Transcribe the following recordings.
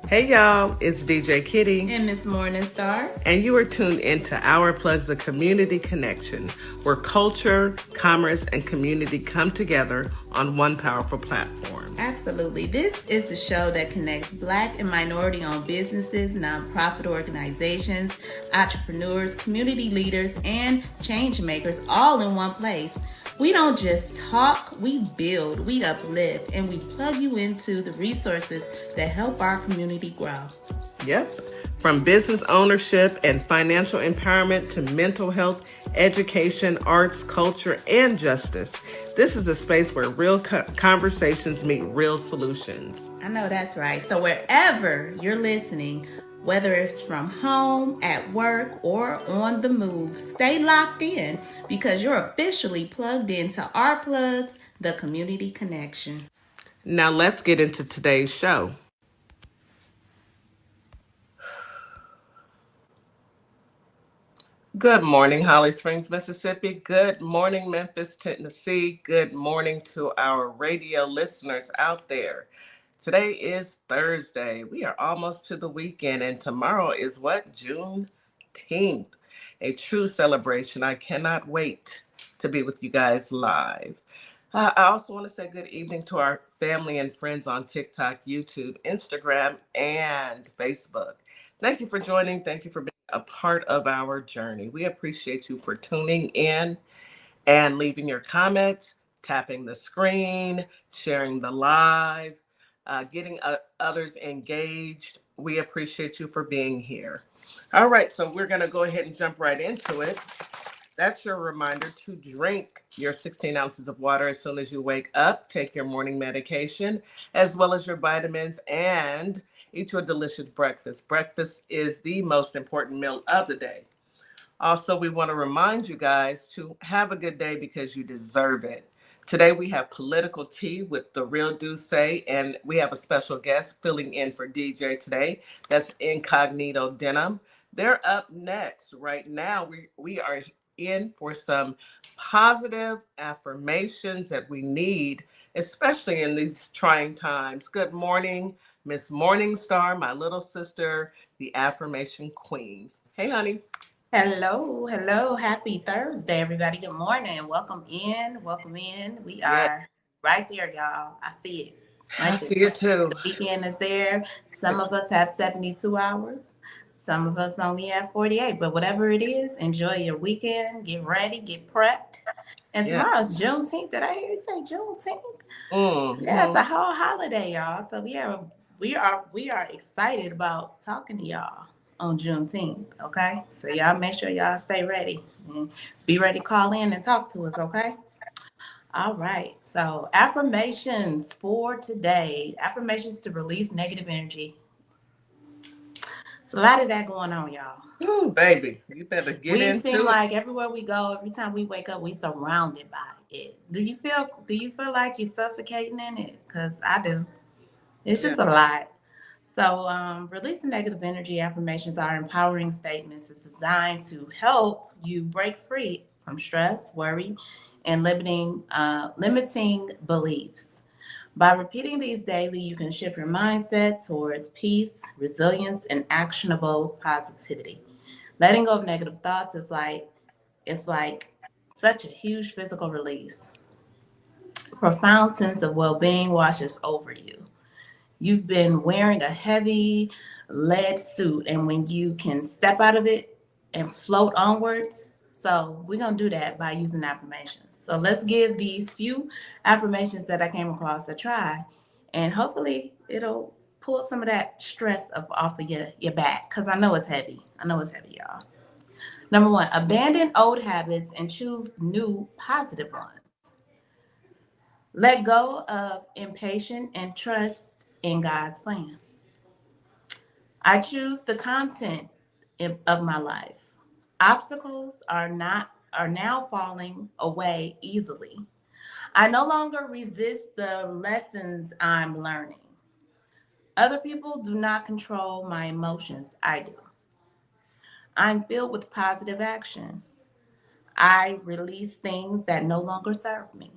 Hey y'all, it's DJ Kitty. And Miss Morningstar. And you are tuned into Our Plugs, a community connection, where culture, commerce, and community come together on one powerful platform. Absolutely. This is a show that connects Black and minority-owned businesses, nonprofit organizations, entrepreneurs, community leaders, and change makers all in one place. We don't just talk, we build, we uplift, and we plug you into the resources that help our community grow. Yep. From business ownership and financial empowerment to mental health, education, arts, culture, and justice. This is a space where real conversations meet real solutions. I know that's right. So wherever you're listening, whether it's from home, at work, or on the move, stay locked in because you're officially plugged into Our Plugs, the community connection. Now let's get into today's show. Good morning, Holly Springs, Mississippi. Good morning, Memphis, Tennessee. Good morning to our radio listeners out there. Today is Thursday. We are almost to the weekend, and tomorrow is what? Juneteenth. A true celebration. I cannot wait to be with you guys live. I also want to say good evening to our family and friends on TikTok, YouTube, Instagram, and Facebook. Thank you for joining. Thank you for being a part of our journey. We appreciate you for tuning in and leaving your comments, tapping the screen, sharing the live, getting others engaged. We appreciate you for being here. All right, so we're going to go ahead and jump right into it. That's your reminder to drink your 16 ounces of water as soon as you wake up. Take your morning medication, as well as your vitamins, and eat your delicious breakfast. Breakfast is the most important meal of the day. Also, we want to remind you guys to have a good day because you deserve it. Today, we have Political Tea with The Real Duce, and we have a special guest filling in for DJ today. That's Incognito Denim. They're up next. Right now, we are in for some positive affirmations that we need, especially in these trying times. Good morning, Miss Morningstar, my little sister, the affirmation queen. Hey, honey. Hello. Happy Thursday, everybody. Good morning. Welcome in. We are right there, y'all. I see it. I see it too. The weekend is there. Some of us have 72 hours. Some of us only have 48. But whatever it is, enjoy your weekend. Get ready. Get prepped. And tomorrow's Juneteenth. Did I hear you say Juneteenth? Yeah, it's a whole holiday, y'all. So yeah, we are excited about talking to y'all on Juneteenth, okay? So y'all make sure y'all stay ready and be ready to call in and talk to us, okay? All right, so affirmations for today. Affirmations to release negative energy. So a lot of that going on, y'all. Ooh, baby, you better get into it. We seem like everywhere we go, every time we wake up, we surrounded by it. Do you feel like you're suffocating in it? Because I do. It's just a lot. So releasing negative energy affirmations are empowering statements. It's designed to help you break free from stress, worry, and limiting beliefs. By repeating these daily, you can shift your mindset towards peace, resilience, and actionable positivity. Letting go of negative thoughts is like such a huge physical release. A profound sense of well-being washes over you. You've been wearing a heavy lead suit, and when you can step out of it and float onwards, so we're going to do that by using affirmations. So let's give these few affirmations that I came across a try, and hopefully it'll pull some of that stress up off of your back, because I know it's heavy. Y'all. Number 1, abandon old habits and choose new positive ones. Let go of impatience and trust in God's plan. I choose the content of my life. Obstacles are now falling away easily. I no longer resist the lessons I'm learning. Other people do not control my emotions. I do. I'm filled with positive action. I release things that no longer serve me.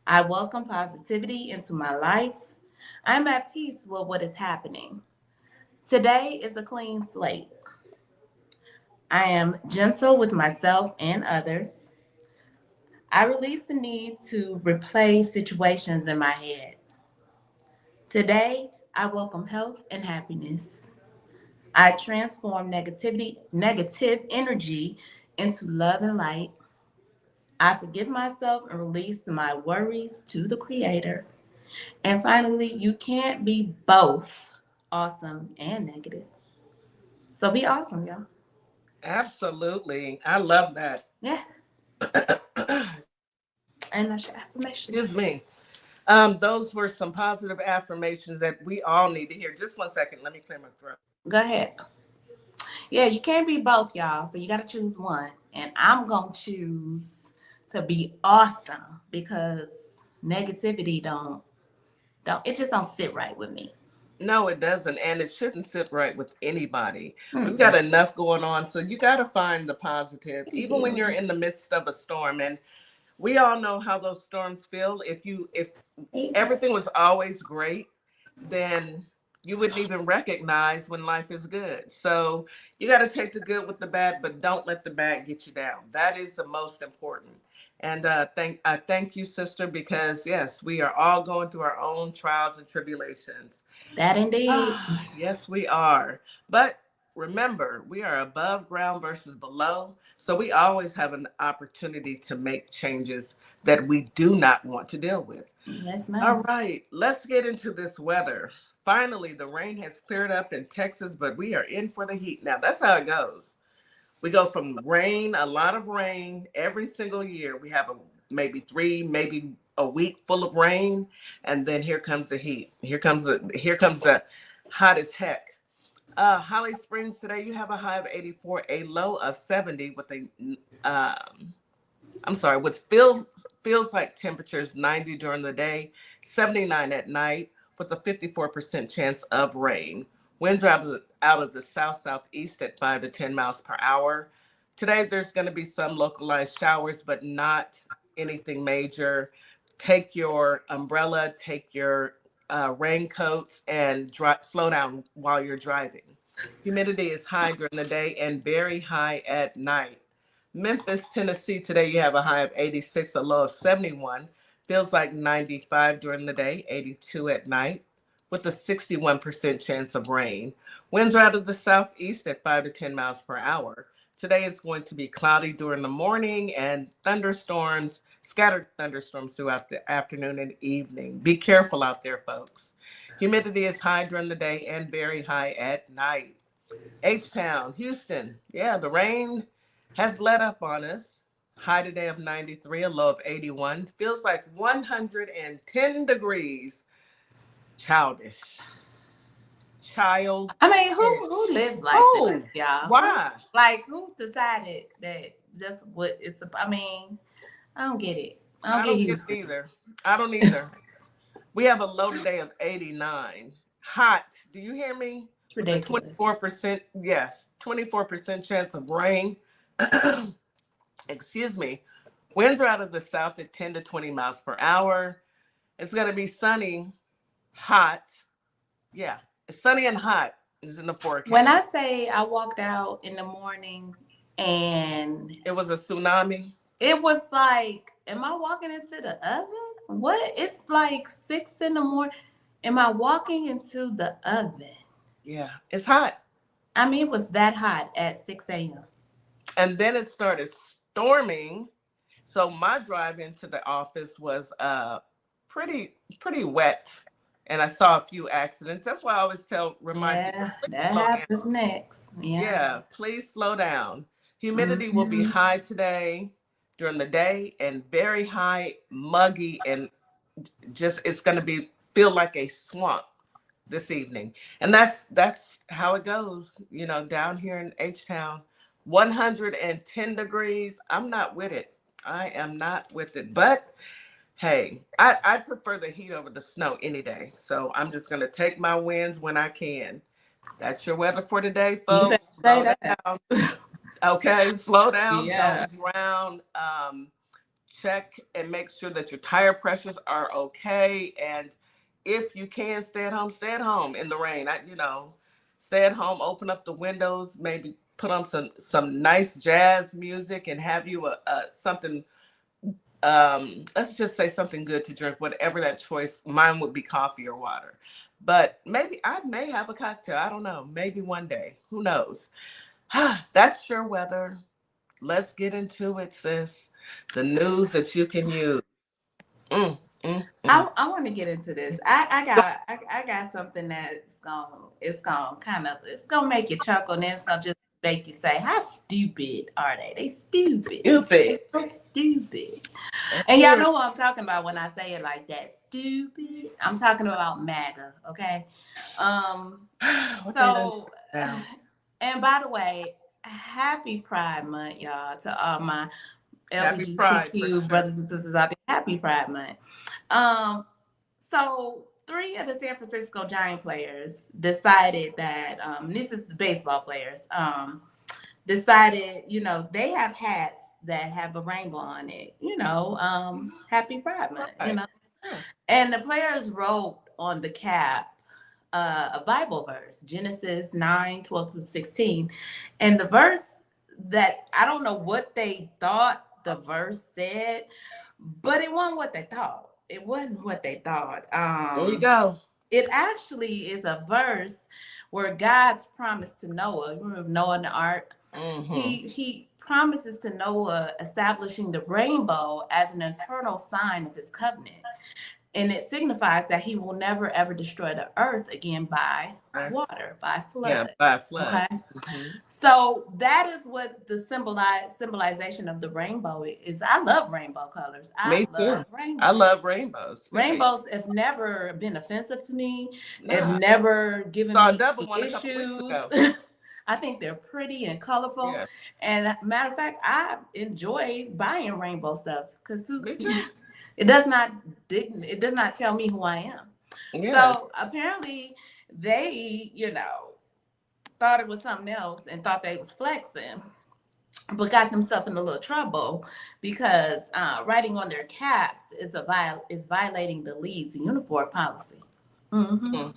I welcome positivity into my life. I'm at peace with what is happening. Today is a clean slate. I am gentle with myself and others. I release the need to replay situations in my head. Today, I welcome health and happiness. I transform negative energy into love and light. I forgive myself and release my worries to the Creator. And finally, you can't be both awesome and negative. So be awesome, y'all. Absolutely. I love that. Yeah. And that's your affirmation. Excuse me. Those were some positive affirmations that we all need to hear. Just one second. Let me clear my throat. Go ahead. Yeah, you can't be both, y'all. So you got to choose one. And I'm going to choose to be awesome because negativity it just don't sit right with me. No, it doesn't. And it shouldn't sit right with anybody. We've Mm-mm. got enough going on. So you got to find the positive, We even when you're do. in the midst of a storm. And we all know how those storms feel. If everything was always great, then you wouldn't even recognize when life is good. So you got to take the good with the bad, but don't let the bad get you down. That is the most important. And I thank you, sister, because yes, we are all going through our own trials and tribulations. That indeed. Ah, yes, we are. But remember, we are above ground versus below. So we always have an opportunity to make changes that we do not want to deal with. Yes, All ma'am. right, let's get into this weather. Finally, the rain has cleared up in Texas, but we are in for the heat. Now, that's how it goes. We go from rain, a lot of rain every single year. We have maybe three, maybe a week full of rain, and then here comes the heat. Here comes the hot as heck. Holly Springs today, you have a high of 84, a low of 70 with a I'm sorry, what feels like temperatures 90 during the day, 79 at night, with a 54% chance of rain. Winds are out of the south southeast at 5 to 10 miles per hour. Today there's going to be some localized showers, but not anything major. Take your umbrella, take your raincoats, and slow down while you're driving. Humidity is high during the day and very high at night. Memphis, Tennessee, today you have a high of 86, a low of 71. Feels like 95 during the day, 82 at night, with a 61% chance of rain. Winds are out of the southeast at 5 to 10 miles per hour. Today it's going to be cloudy during the morning and thunderstorms, scattered thunderstorms throughout the afternoon and evening. Be careful out there, folks. Humidity is high during the day and very high at night. H-Town, Houston. Yeah, the rain has let up on us. High today of 93, a low of 81. Feels like 110 degrees. Childish. Childish. I mean, who lives like that, Oh, y'all? why? Who decided that that's what it's? I mean, I don't get it. I don't I get don't get it Houston. either. I don't either. We have a low today of 89. Hot. Do you hear me? It's With a ridiculous. 24%, yes, 24% chance of rain. Excuse me. Winds are out of the south at 10 to 20 miles per hour. It's going to be sunny, hot. Yeah, it's sunny and hot is in the When forecast. I say I walked out in the morning and It was a tsunami. it was like, am I walking into the oven? What? It's like 6 in the morning. Am I walking into the oven? Yeah, it's hot. I mean, it was that hot at 6 a.m. And then it started storming. So my drive into the office was pretty wet. And I saw a few accidents. That's why I always remind people, Yeah, please that slow down. happens next. Yeah. Yeah, please slow down. Humidity will be Hmm. high today during the day and very high, muggy, and just it's going to be feel like a swamp this evening. And that's how it goes, down here in H-Town. 110 degrees. I'm not with it. I am not with it. But hey, I prefer the heat over the snow any day. So I'm just going to take my wins when I can. That's your weather for today, You better folks. say Slow that. down. Okay, slow down. Yeah. Don't drown. Check and make sure that your tire pressures are okay. And if you can stay at home in the rain. Stay at home, open up the windows, maybe put on some nice jazz music, and have you a something. Let's just say something good to drink, whatever that choice. Mine would be coffee or water, but maybe I may have a cocktail. I don't know. Maybe one day. Who knows? That's your weather. Let's get into it, sis. The news that you can use. Mm, mm, mm. I want to get into this. I got something it's gonna make you chuckle, and then it's gonna just make you say, "How stupid are they? They stupid. Stupid. They so stupid." And y'all know what I'm talking about when I say it like that. Stupid. I'm talking about MAGA. Okay. So, and by the way, happy Pride Month, y'all, to all my LGBTQ brothers and sisters out there. Happy Pride Month. So 3 of the San Francisco Giant players decided that this is the baseball players decided, they have hats that have a rainbow on it, happy Pride Month, and the players wrote on the cap a Bible verse, Genesis 9:12-16, and the verse that I don't know what they thought the verse said, but it wasn't what they thought. It wasn't what they thought. There you go. It actually is a verse where God's promise to Noah. You remember Noah and the ark? Mm-hmm. He promises to Noah establishing the rainbow as an eternal sign of his covenant. And it signifies that he will never, ever destroy the earth again by water, by flood. Yeah, by flood. Okay? Mm-hmm. So that is what the symbolization of the rainbow is. I love rainbow colors. Me too. I love rainbows. Rainbows have never been offensive to me. Have never given me issues. I think they're pretty and colorful. Yeah. And matter of fact, I enjoy buying rainbow stuff because it does not tell me who I am. Yes. So apparently they, thought it was something else and thought they was flexing, but got themselves in a little trouble because writing on their caps is violating the league's uniform policy. Mm-hmm.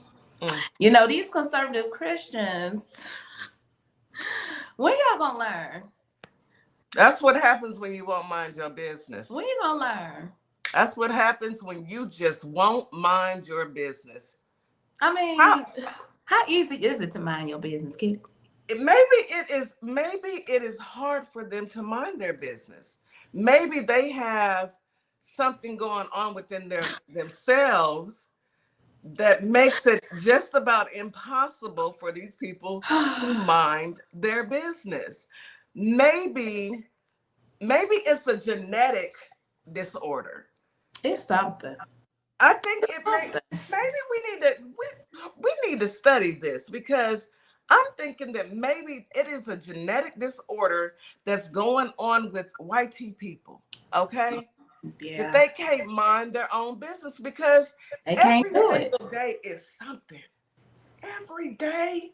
Mm-hmm. These conservative Christians, when y'all gonna learn? That's what happens when you won't mind your business. When you gonna learn? That's what happens when you just won't mind your business. I mean, how easy is it to mind your business, kid? Maybe it is hard for them to mind their business. Maybe they have something going on within themselves that makes it just about impossible for these people to mind their business. Maybe it's a genetic disorder. It's something. I think maybe we need to study this, because I'm thinking that maybe it is a genetic disorder that's going on with white people. Okay. Yeah. That they can't mind their own business because every single day is something. Every day.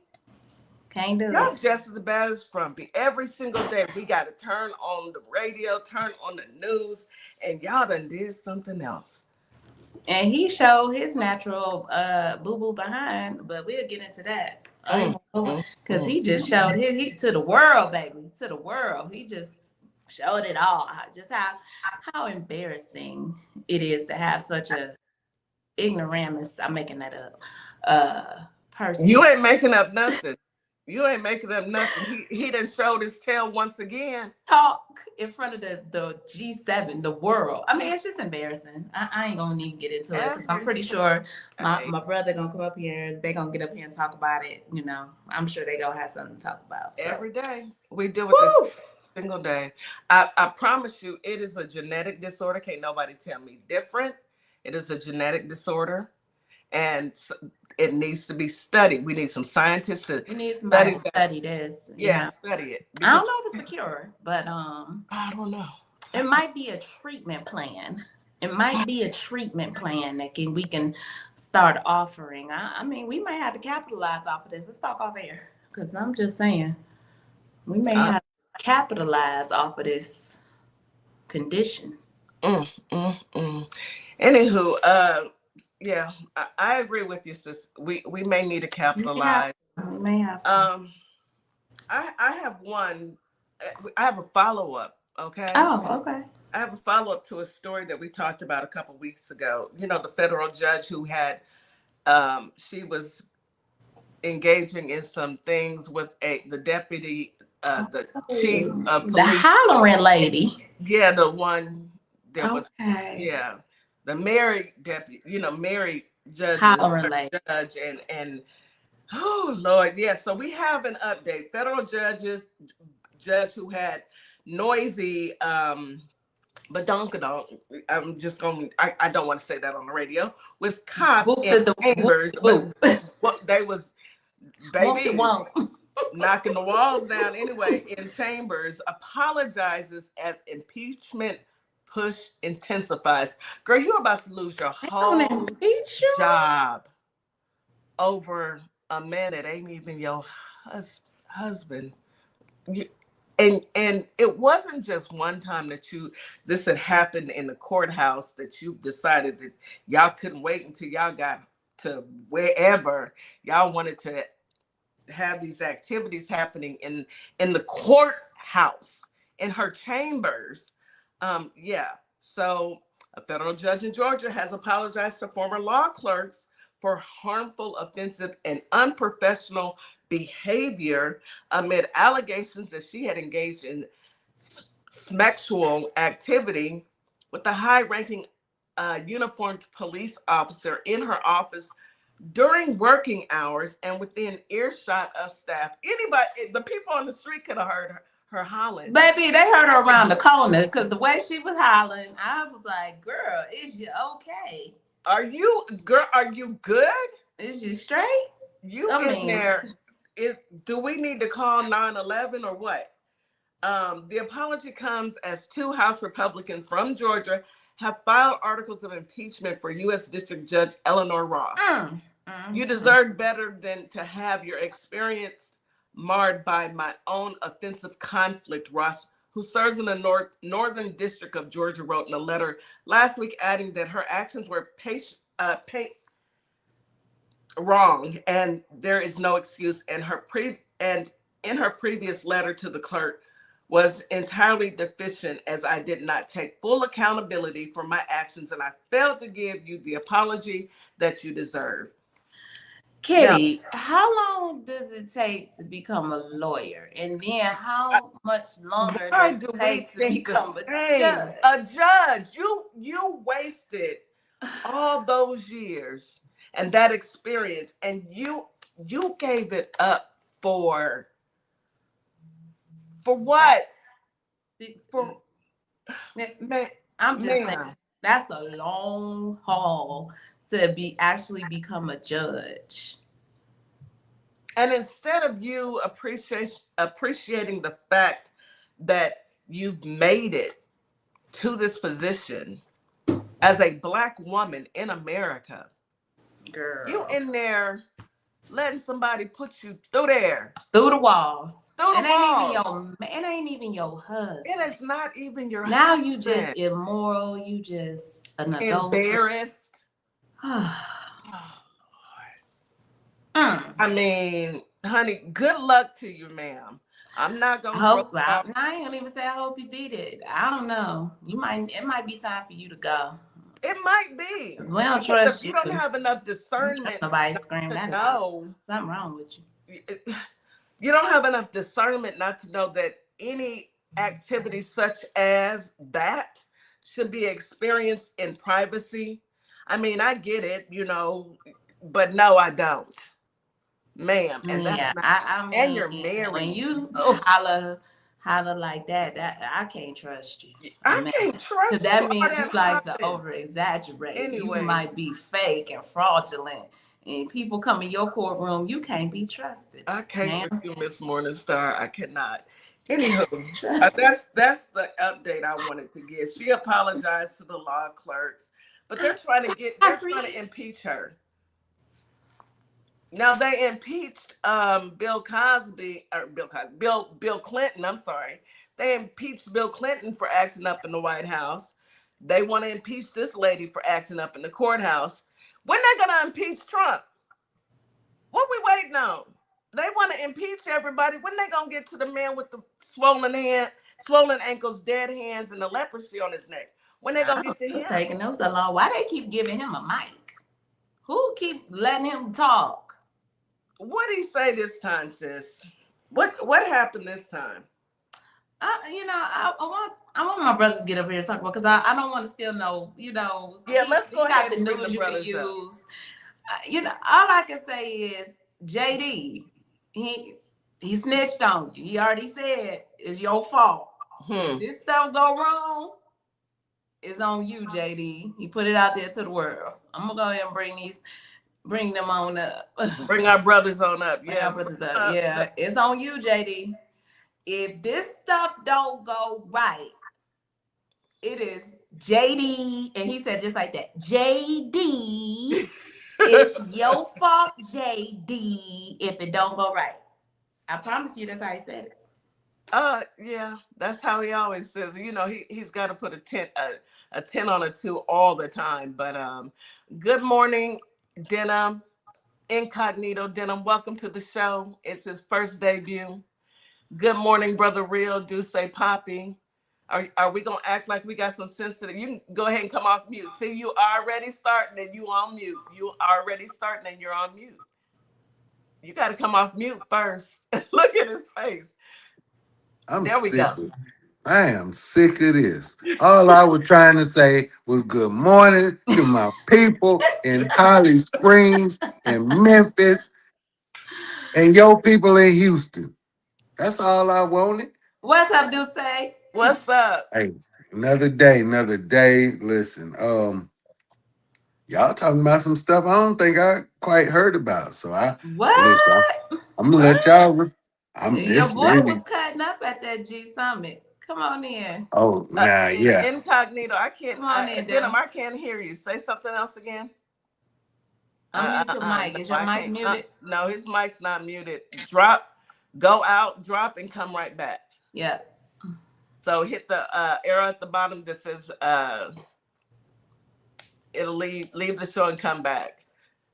Can't do it. Y'all just as bad as Frumpy. Every single day we got to turn on the radio, turn on the news, and y'all done did something else. And he showed his natural boo-boo behind, but we'll get into that. Because he just showed he to the world, baby. To the world. He just showed it all. Just how embarrassing it is to have such a ignoramus. I'm making that up. Person. You ain't making up nothing. You ain't making up nothing. He done showed his tail once again. Talk in front of the G7, the world. I mean, it's just embarrassing. I ain't gonna even get into it because I'm pretty sure my brother gonna come up here. They gonna get up here and talk about it. I'm sure they gonna have something to talk about. So. Every day we deal with this single day. I promise you, it is a genetic disorder. Can't nobody tell me different. It is a genetic disorder. And it needs to be studied. We need some scientists to study this. Yeah, study it. I don't know if it's a cure, but I don't know. It might be a treatment plan. It might be a treatment plan that we can start offering. I mean, we may have to capitalize off of this. Let's talk off air, because I'm just saying we may have to capitalize off of this condition. Anywho, yeah, I agree with you, sis. We may need to capitalize. We may have to. Um, I have one. I have a follow up. Okay, Oh, okay. I have a follow up to a story that we talked about a couple weeks ago. You know, the federal judge who had she was engaging in some things with the deputy, the chief Oh, of the police. hollering lady. Yeah, the one that was, Okay. yeah, the married deputy. You know, married judges, Hollering lady. judge and oh Lord, yeah. So we have an update. Federal judge who had noisy badonkadonk. I'm just going. I don't want to say that on the radio. Was caught Whoop in the whoop chambers, the but whoop. what they was Won't the baby won't. knocking the walls down anyway in chambers. Apologizes as impeachment push intensifies. Girl, you're about to lose your They gonna whole impeach you? job over a man that ain't even your husband. You, and it wasn't just one time that this had happened in the courthouse that you decided that y'all couldn't wait until y'all got to wherever y'all wanted to have these activities happening in the courthouse, in her chambers. Yeah. So a federal judge in Georgia has apologized to former law clerks for harmful, offensive, and unprofessional behavior amid allegations that she had engaged in sexual activity with the high-ranking uniformed police officer in her office during working hours and within earshot of staff. Anybody, the people on the street could have heard her hollering. Baby, they heard her around the corner because the way she was hollering, I was like, girl, is you okay? Are you good? Is you straight? You in there? Do we need to call 911 or what? The apology comes as two House Republicans from Georgia have filed articles of impeachment for U.S. District Judge Eleanor Ross. You deserve better than to have your experience marred by my own offensive conflict, Ross, who serves in the Northern District of Georgia, wrote in a letter last week, adding that her actions were wrong and there is no excuse. And in her previous letter to the clerk was entirely deficient, as I did not take full accountability for my actions and I failed to give you the apology that you deserve. Kitty, now, how long does it take to become a lawyer? And then how much longer does it take to become a judge? A judge. You wasted all those years and that experience, and you gave it up for what? For man, I'm just saying that's a long haul to actually become a judge. And instead of you appreciating the fact that you've made it to this position as a Black woman in America, girl, you in there letting somebody put you through there, through the walls. It ain't even your husband. It is not even your now husband. You just immoral. You just an adult. Embarrassed. I mean, honey, good luck to you, ma'am. I'm not gonna I ain't gonna even say I hope you beat it. I don't know. It might be time for you to go. It might be. We don't trust you. You don't have enough discernment. Nobody scream that. No. Something wrong with you. You don't have enough discernment not to know that any activity such as that should be experienced in privacy. I mean, I get it, but no, I don't. Ma'am. And that's I mean, and you're married. When you holler like that, I can't trust you. I can't trust you. That means you like to over exaggerate. Anyway. You might be fake and fraudulent. And people come in your courtroom, you can't be trusted. I can't with you, Miss Morningstar. I cannot. Anywho, that's the update I wanted to give. She apologized to the law clerks, but they're trying to impeach her. Now they impeached Bill Clinton. I'm sorry. They impeached Bill Clinton for acting up in the White House. They want to impeach this lady for acting up in the courthouse. When they gonna impeach Trump? What we waiting on? They want to impeach everybody. When they gonna get to the man with the swollen hand, swollen ankles, dead hands, and the leprosy on his neck? When they I gonna don't know get to what's him? taking them so long. Why they keep giving him a mic? Who keep letting him talk? What did he say this time, sis? What happened this time? I want my brothers to get up here and talk about because I don't want to still know. Yeah, let's go he got ahead the and bring the news you can brothers up. use. All I can say is JD. He snitched on you. He already said it's your fault. If this stuff go wrong, it's on you, JD. He put it out there to the world. I'm gonna go ahead and bring them on up. Bring our brothers on up. Yeah, brothers up. Yeah, it's on you, JD. If this stuff don't go right, it is JD, and he said just like that, JD, it's your fault, JD, if it don't go right. I promise you that's how he said it. Yeah, that's how he always says. He's got to put a 10 on a 2 all the time. But good morning, Denim, Incognito Denim. Welcome to the show. It's his first debut. Good morning, brother Real. Do say Papi. Are we gonna act like we got some sensitive? You can go ahead and come off mute. See, you already starting and you on mute. You already starting and you're on mute. You got to come off mute first. Look at his face. There we go. I am sick of this. All I was trying to say was good morning to my people in Holly Springs and Memphis and your people in Houston. That's all I wanted. What's up, Duce? What's up? Hey, another day, another day. Listen, y'all talking about some stuff I don't think I quite heard about. So listen. I'm gonna let y'all. Your This boy really. was cutting up at that G Summit. Come on in. Oh, nah, yeah. Incognito. I can't. Come on in, Denim, I can't hear you. Say something else again. Unmute your mic. No, Is your mic muted? No, his mic's not muted. Go out, drop, and come right back. Yeah. So hit the arrow at the bottom that says it'll leave the show and come back.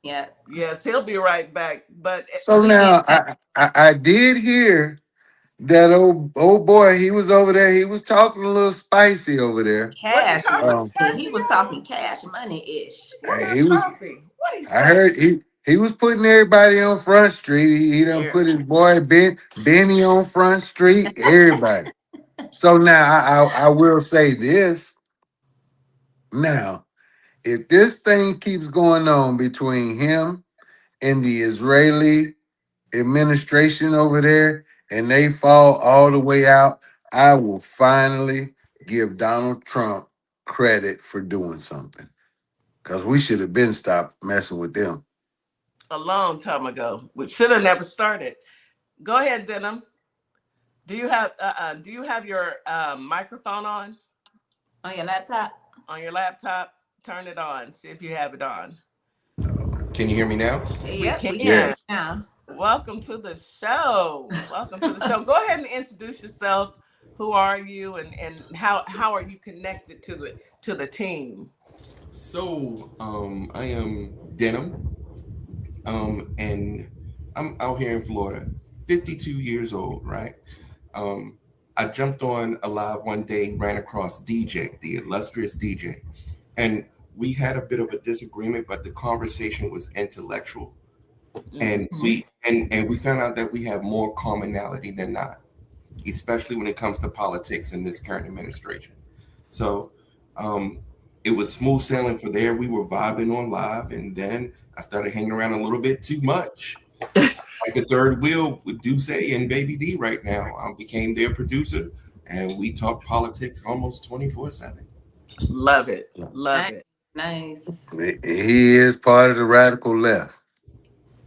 Yeah. Yes, he'll be right back. But So now I did hear that old boy. He was over there. He was talking a little spicy over there. Cash money. he was talking cash money-ish. Where's He was. Coffee? What he say? I heard he was putting everybody on Front Street. He done put his boy Benny on Front Street. Everybody. So now I will say this. Now, if this thing keeps going on between him and the Israeli administration over there, and they fall all the way out, I will finally give Donald Trump credit for doing something. Because we should have been stopped messing with them. A long time ago. We should have never started. Go ahead, Denim. Do you have your microphone on? On your laptop? On your laptop? Turn it on. See if you have it on. Can you hear me now? Yep, we can Yes. now. Welcome to the show. Welcome to the show. Go ahead and introduce yourself. Who are you, and how are you connected to the team? So, I am Denim, and I'm out here in Florida, 52 years old, right? I jumped on a live one day, ran across DJ, the illustrious DJ, and we had a bit of a disagreement, but the conversation was intellectual, and we found out that we have more commonality than not, especially when it comes to politics in this current administration. So it was smooth sailing for there. We were vibing on live, and then I started hanging around a little bit too much. Like the third wheel with Duce and BabyDee right now. I became their producer, and we talk politics almost 24/7. Love it. Love it. Nice. He is part of the radical left.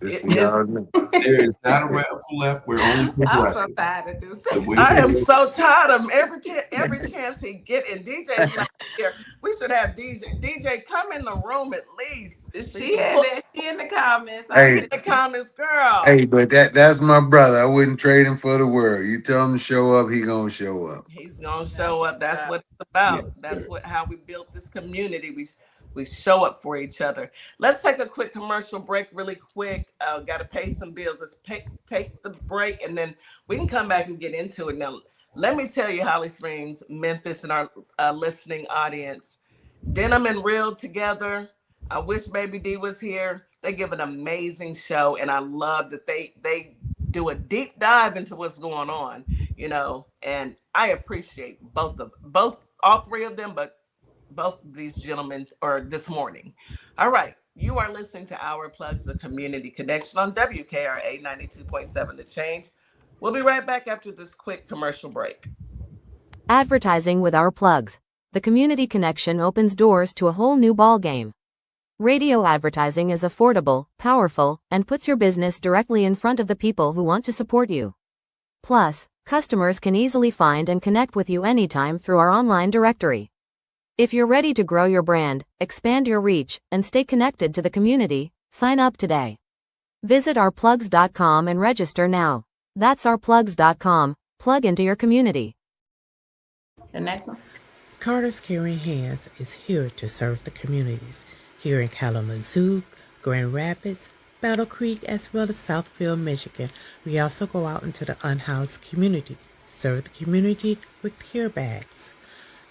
There is not a radical left. We're only progressive. I'm so tired of this. I am so tired of him. Every chance he get, and DJ's not here. We should have DJ. DJ, come in the room at least. She in the comments. Hey. In the comments, girl. Hey, but that's my brother. I wouldn't trade him for the world. You tell him to show up, he gonna show up. He's gonna show up. That's what it's about. Yes, That's how we built this community. We show up for each other. Let's take a quick commercial break really quick. Got to pay some bills. Take the break, and then we can come back and get into it. Now, let me tell you, Holly Springs, Memphis, and our listening audience, Denim and Real together. I wish BabyDee was here. They give an amazing show, and I love that they do a deep dive into what's going on, and I appreciate all three of them, but both of these gentlemen or this morning. All right. You are listening to Our Plugs, the Community Connection on WKRA 92.7 The Change. We'll be right back after this quick commercial break. Advertising with Our Plugs. The Community Connection opens doors to a whole new ballgame. Radio advertising is affordable, powerful, and puts your business directly in front of the people who want to support you. Plus, customers can easily find and connect with you anytime through our online directory. If you're ready to grow your brand, expand your reach, and stay connected to the community, sign up today. Visit ourplugs.com and register now. That's ourplugs.com. Plug into your community. The next one. Carter's Caring Hands is here to serve the communities here in Kalamazoo, Grand Rapids, Battle Creek, as well as Southfield, Michigan. We also go out into the unhoused community, serve the community with care bags.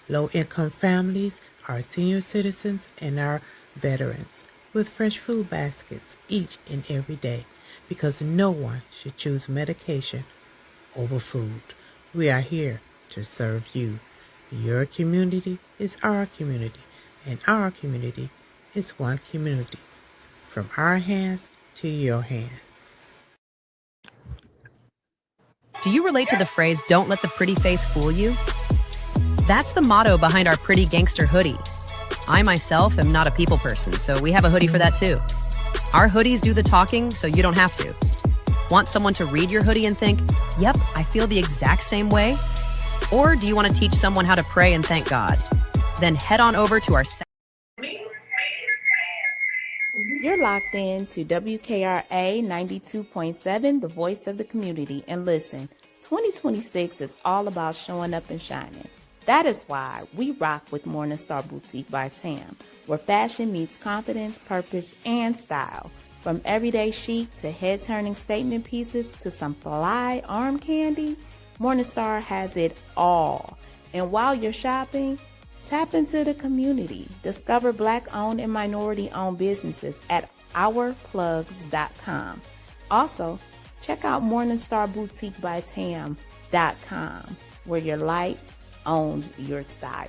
Low-income families, our senior citizens, and our veterans with fresh food baskets each and every day, because no one should choose medication over food. We are here to serve you. Your community is our community, and our community is one community. From our hands to your hand. Do you relate to the phrase, "Don't let the pretty face fool you"? That's the motto behind our Pretty Gangster hoodie. I myself am not a people person, so we have a hoodie for that too. Our hoodies do the talking, so you don't have to. Want someone to read your hoodie and think, "Yep, I feel the exact same way"? Or do you want to teach someone how to pray and thank God? Then head on over to our You're locked in to WKRA 92.7, the voice of the community. And listen, 2026 is all about showing up and shining. That is why we rock with Morningstar Boutique by Tam, where fashion meets confidence, purpose, and style. From everyday chic to head-turning statement pieces to some fly arm candy, Morningstar has it all. And while you're shopping, tap into the community. Discover Black-owned and minority-owned businesses at ourplugs.com. Also, check out MorningstarBoutiqueByTam.com, where your light owns your style.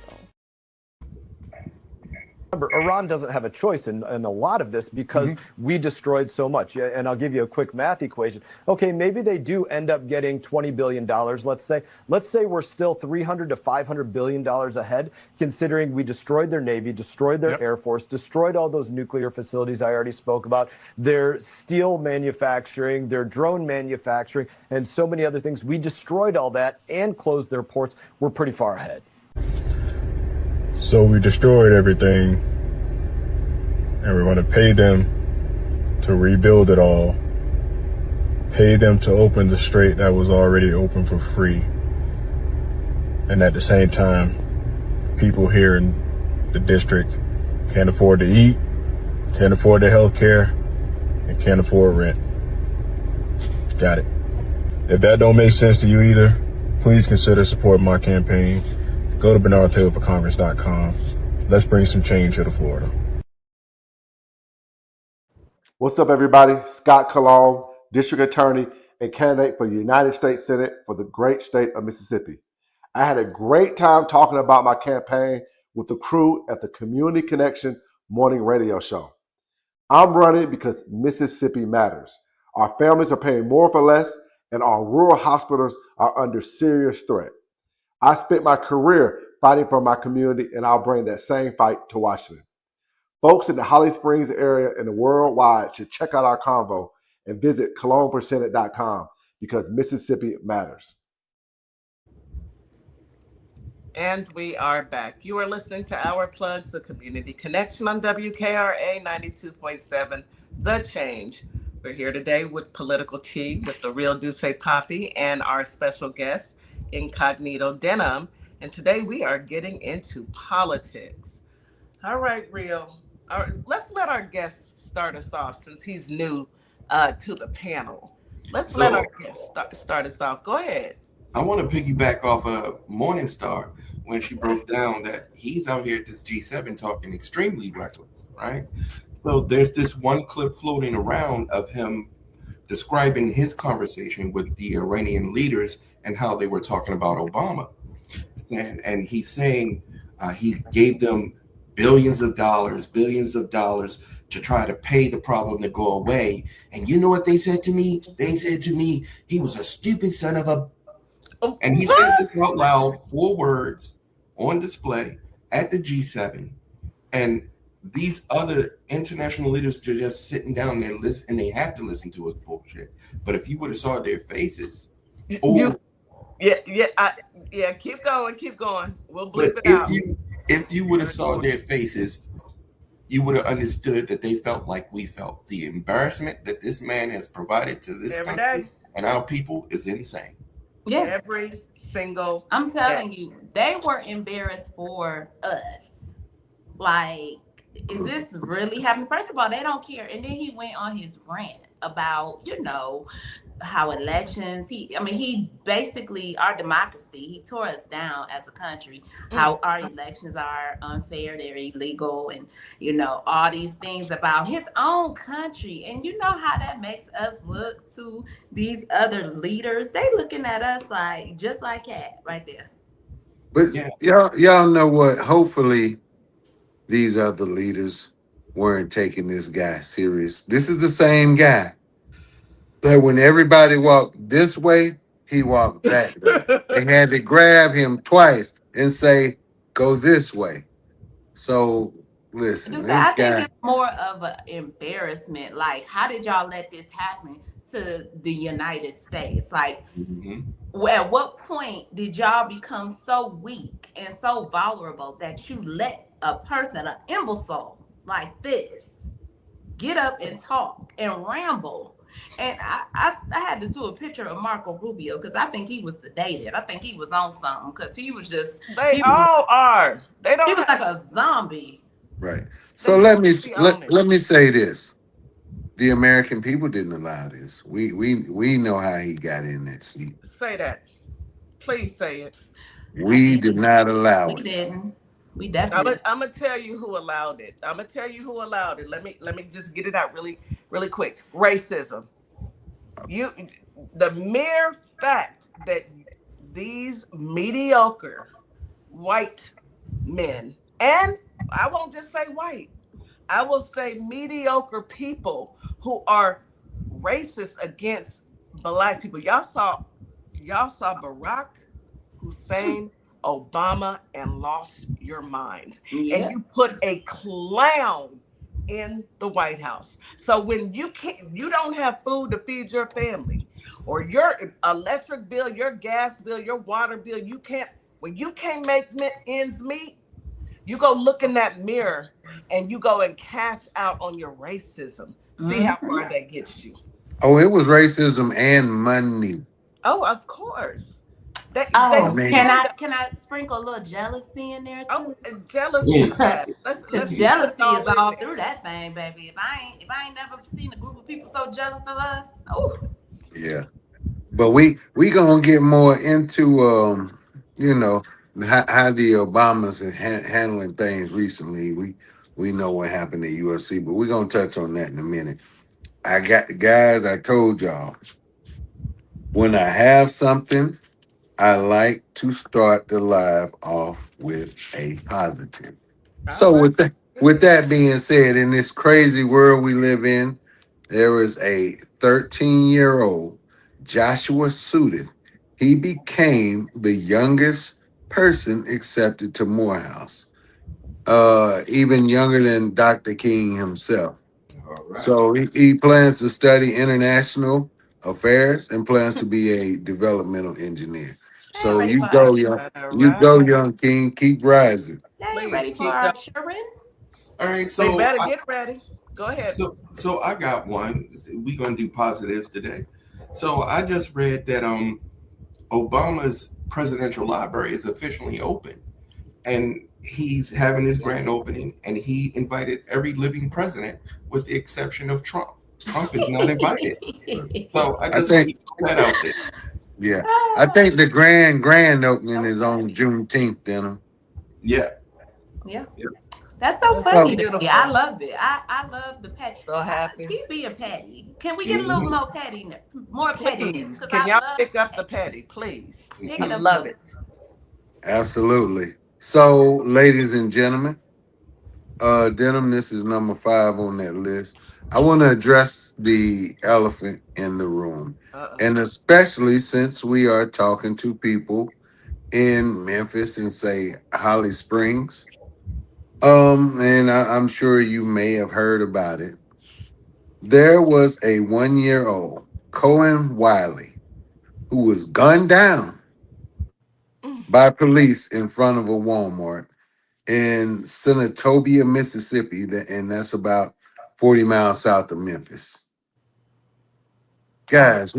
Remember, Iran doesn't have a choice in a lot of this because we destroyed so much. And I'll give you a quick math equation. Okay, maybe they do end up getting $20 billion, let's say. Let's say we're still $300 to $500 billion ahead, considering we destroyed their Navy, destroyed their Air Force, destroyed all those nuclear facilities I already spoke about, their steel manufacturing, their drone manufacturing, and so many other things. We destroyed all that and closed their ports. We're pretty far ahead. So we destroyed everything, and we're going to pay them to rebuild it all, pay them to open the strait that was already open for free. And at the same time, people here in the district can't afford to eat, can't afford their health care, and can't afford rent. Got it. If that don't make sense to you either, please consider supporting my campaign. Go to BernardTaylorForCongress.com. Let's bring some change here to Florida. What's up, everybody? Scott Cologne, District Attorney and candidate for the United States Senate for the great state of Mississippi. I had a great time talking about my campaign with the crew at the Community Connection morning radio show. I'm running because Mississippi matters. Our families are paying more for less, and our rural hospitals are under serious threat. I spent my career fighting for my community, and I'll bring that same fight to Washington. Folks in the Holly Springs area and worldwide should check out our convo and visit cologneforsenate.com because Mississippi matters. And we are back. You are listening to Our Plugs, the Community Connection on WKRA 92.7, The Change. We're here today with Political Tea with TheRealdussepapi and our special guest, Incognito Denim. And today we are getting into politics. All right, Real. let's let our guest start us off since he's new to the panel. Let's let our So guest start us off. Go ahead. I want to piggyback off of Morningstar when she broke down that he's out here at this G7 talking extremely reckless, right? So there's this one clip floating around of him describing his conversation with the Iranian leaders and how they were talking about Obama. And he's saying he gave them billions of dollars to try to pay the problem to go away. And you know what they said to me? They said to me, he was a stupid son of a. And he said this out loud, 4 words on display at the G7. And these other international leaders are just sitting down there listening, and they have to listen to his bullshit. But if you would have saw their faces, yeah, keep going. We'll bleep but it out. if you would have saw their faces, you would have understood that they felt like we felt. The embarrassment that this man has provided to this Every country day. and our people is insane. Yeah. Every single I'm telling day. you, they were embarrassed for us. Like, is this really happening? First of all, they don't care. And then he went on his rant about, how elections, he basically, our democracy, he tore us down as a country, how our elections are unfair, they're illegal, and, all these things about his own country. And you know how that makes us look to these other leaders? They looking at us like, just like Cat right there. But y'all know what? Hopefully, these other leaders weren't taking this guy serious. This is the same guy that when everybody walked this way, he walked that way. They had to grab him twice and say, "Go this way." So listen, this I think guy. it's more of an embarrassment. Like, how did y'all let this happen to the United States? Like, at what point did y'all become so weak and so vulnerable that you let a person, an imbecile like this, get up and talk and ramble? And I had to do a picture of Marco Rubio because I think he was sedated. I think he was on something because he was just. They all are. They don't. He was like a zombie. Right. So let me say this: the American people didn't allow this. We know how he got in that seat. Say that. Please say it. We did not allow it. We didn't. We definitely. I'm gonna tell you who allowed it. Let me just get it out really quick. Racism. The mere fact that these mediocre white men, and I won't just say white, I will say mediocre people who are racist against Black people. Y'all saw Barack Hussein Obama and lost your minds. Yeah. And you put a clown in the White House. So when you don't have food to feed your family, or your electric bill, your gas bill, your water bill, when you can't make ends meet, you go look in that mirror and you go and cash out on your racism. See how far that gets you. Oh, it was racism and money. Oh, of course. Can I sprinkle a little jealousy in there too? Oh, jealousy is bad. Because jealousy is all through that thing, baby. If I ain't never seen a group of people so jealous of us. Oh. Yeah. But we gonna get more into how the Obamas are handling things recently. We know what happened at UFC, but we're gonna touch on that in a minute. I told y'all, when I have something, I like to start the live off with a positive. So with that being said, in this crazy world we live in, there is a 13-year-old, Joshua Suited. He became the youngest person accepted to Morehouse, even younger than Dr. King himself. Right. So he plans to study international affairs and plans to be a developmental engineer. So you go, young King. Keep rising. Y'all ready for our Sharon? All right, so they better get ready. Go ahead. So I got one. We're gonna do positives today. So I just read that Obama's presidential library is officially open, and he's having his grand opening, and he invited every living president with the exception of Trump. Trump is not invited. So I I just want to think, throw that out there. yeah, I think the grand opening is on Juneteenth, then. Yeah. Yeah. Yeah. That's so That's funny to beautiful. me. I love it. I love the petty. So happy. Keep being petty. Can we get a little more petty, more pettiness? Please, Because can I y'all love pick up the petty, please? Pick I it up a love little. it. Absolutely. So, ladies and gentlemen, Denim, this is number 5 on that list. I want to address the elephant in the room. And especially since we are talking to people in Memphis and say Holly Springs. And I'm sure you may have heard about it. There was a 1-year-old, Cohen Wiley, who was gunned down by police in front of a Walmart in Senatobia, Mississippi, and that's about 40 miles south of Memphis. Guys,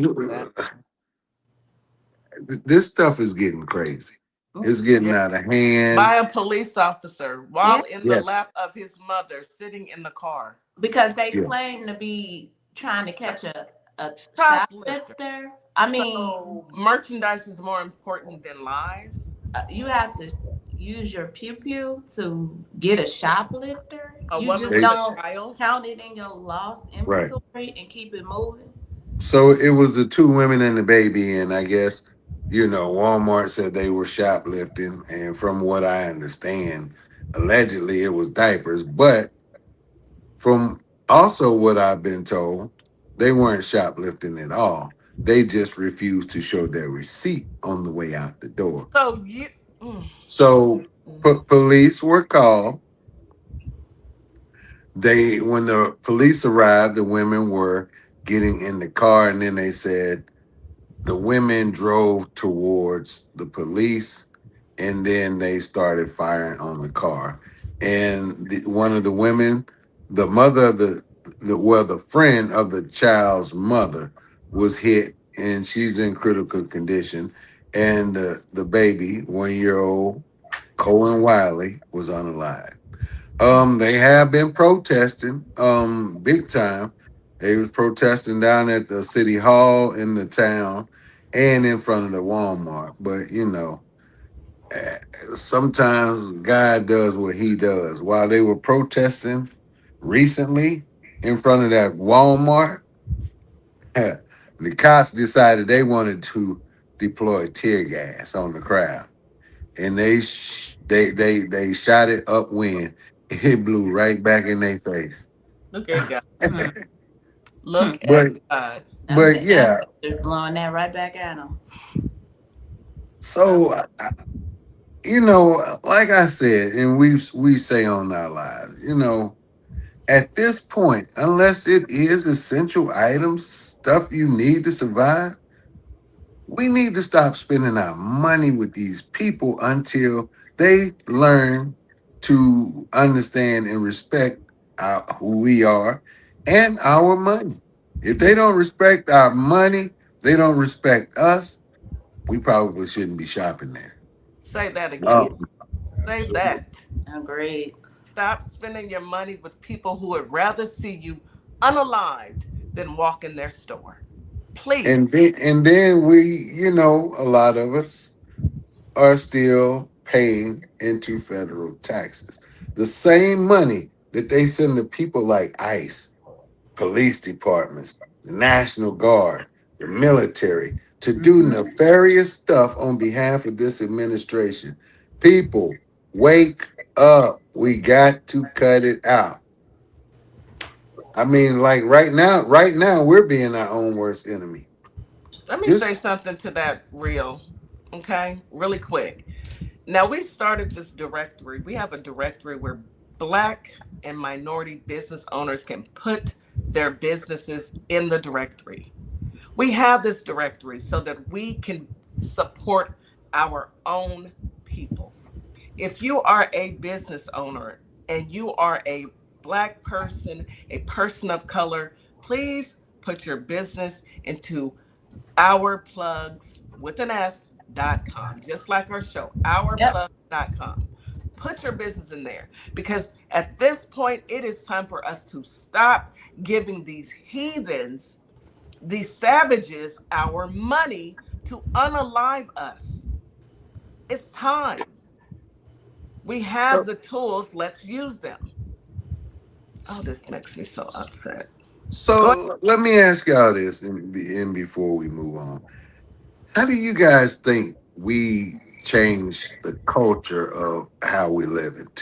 this stuff is getting crazy. It's getting out of hand. By a police officer while in the Yes. lap of his mother sitting in the car. Because they Yes. claim to be trying to catch a Shoplifter. shoplifter. I mean, So merchandise is more important than lives. you have to use your pew to get a shoplifter. A You woman just with a don't child. count it in your lost inventory and keep it moving. So it was the 2 women and the baby, and I guess, Walmart said they were shoplifting, and from what I understand, allegedly it was diapers, but from also what I've been told, they weren't shoplifting at all. They just refused to show their receipt on the way out the door. So you. So police were called. When the police arrived, the women were getting in the car, and then they said the women drove towards the police, and then they started firing on the car. And one of the women, the mother of the friend of the child's mother, was hit, and she's in critical condition. And the baby, 1-year-old Cohen Wiley, was unalive. They have been protesting, big time. They was protesting down at the city hall in the town and in front of the Walmart. But sometimes God does what he does. While they were protesting recently in front of that Walmart, the cops decided they wanted to deploy tear gas on the crowd. And they shot it upwind. It blew right back in their face. Look at God. Look But at God. but yeah, Just blowing that right back at them. so like I said, and we say on our lives, at this point, unless it is essential items, stuff you need to survive, we need to stop spending our money with these people until they learn to understand and respect who we are and our money. If they don't respect our money, they don't respect us, we probably shouldn't be shopping there. Say that again. Um, Say that. Agreed. Stop spending your money with people who would rather see you unalived than walk in their store. Please. and then we, a lot of us are still paying into federal taxes. The same money that they send to people like ICE, police departments, the National Guard, the military, to do nefarious stuff on behalf of this administration. People, wake up. We got to cut it out. I mean, like right now, we're being our own worst enemy. Let me say something to that real, okay? Really quick. Now, we started this directory. We have a directory where Black and minority business owners can put their businesses in the directory. We have this directory so that we can support our own people. If you are a business owner and you are a Black person, a person of color, please put your business into ourplugs with an S.com, just like our show, ourplugs.com. Put your business in there, because at this point, it is time for us to stop giving these heathens, these savages, our money to unalive us. It's time. We have So the tools. Let's use them. Oh, this makes me so upset. Go ahead. let me ask y'all this, and before we move on, how do you guys think we change the culture of how we live it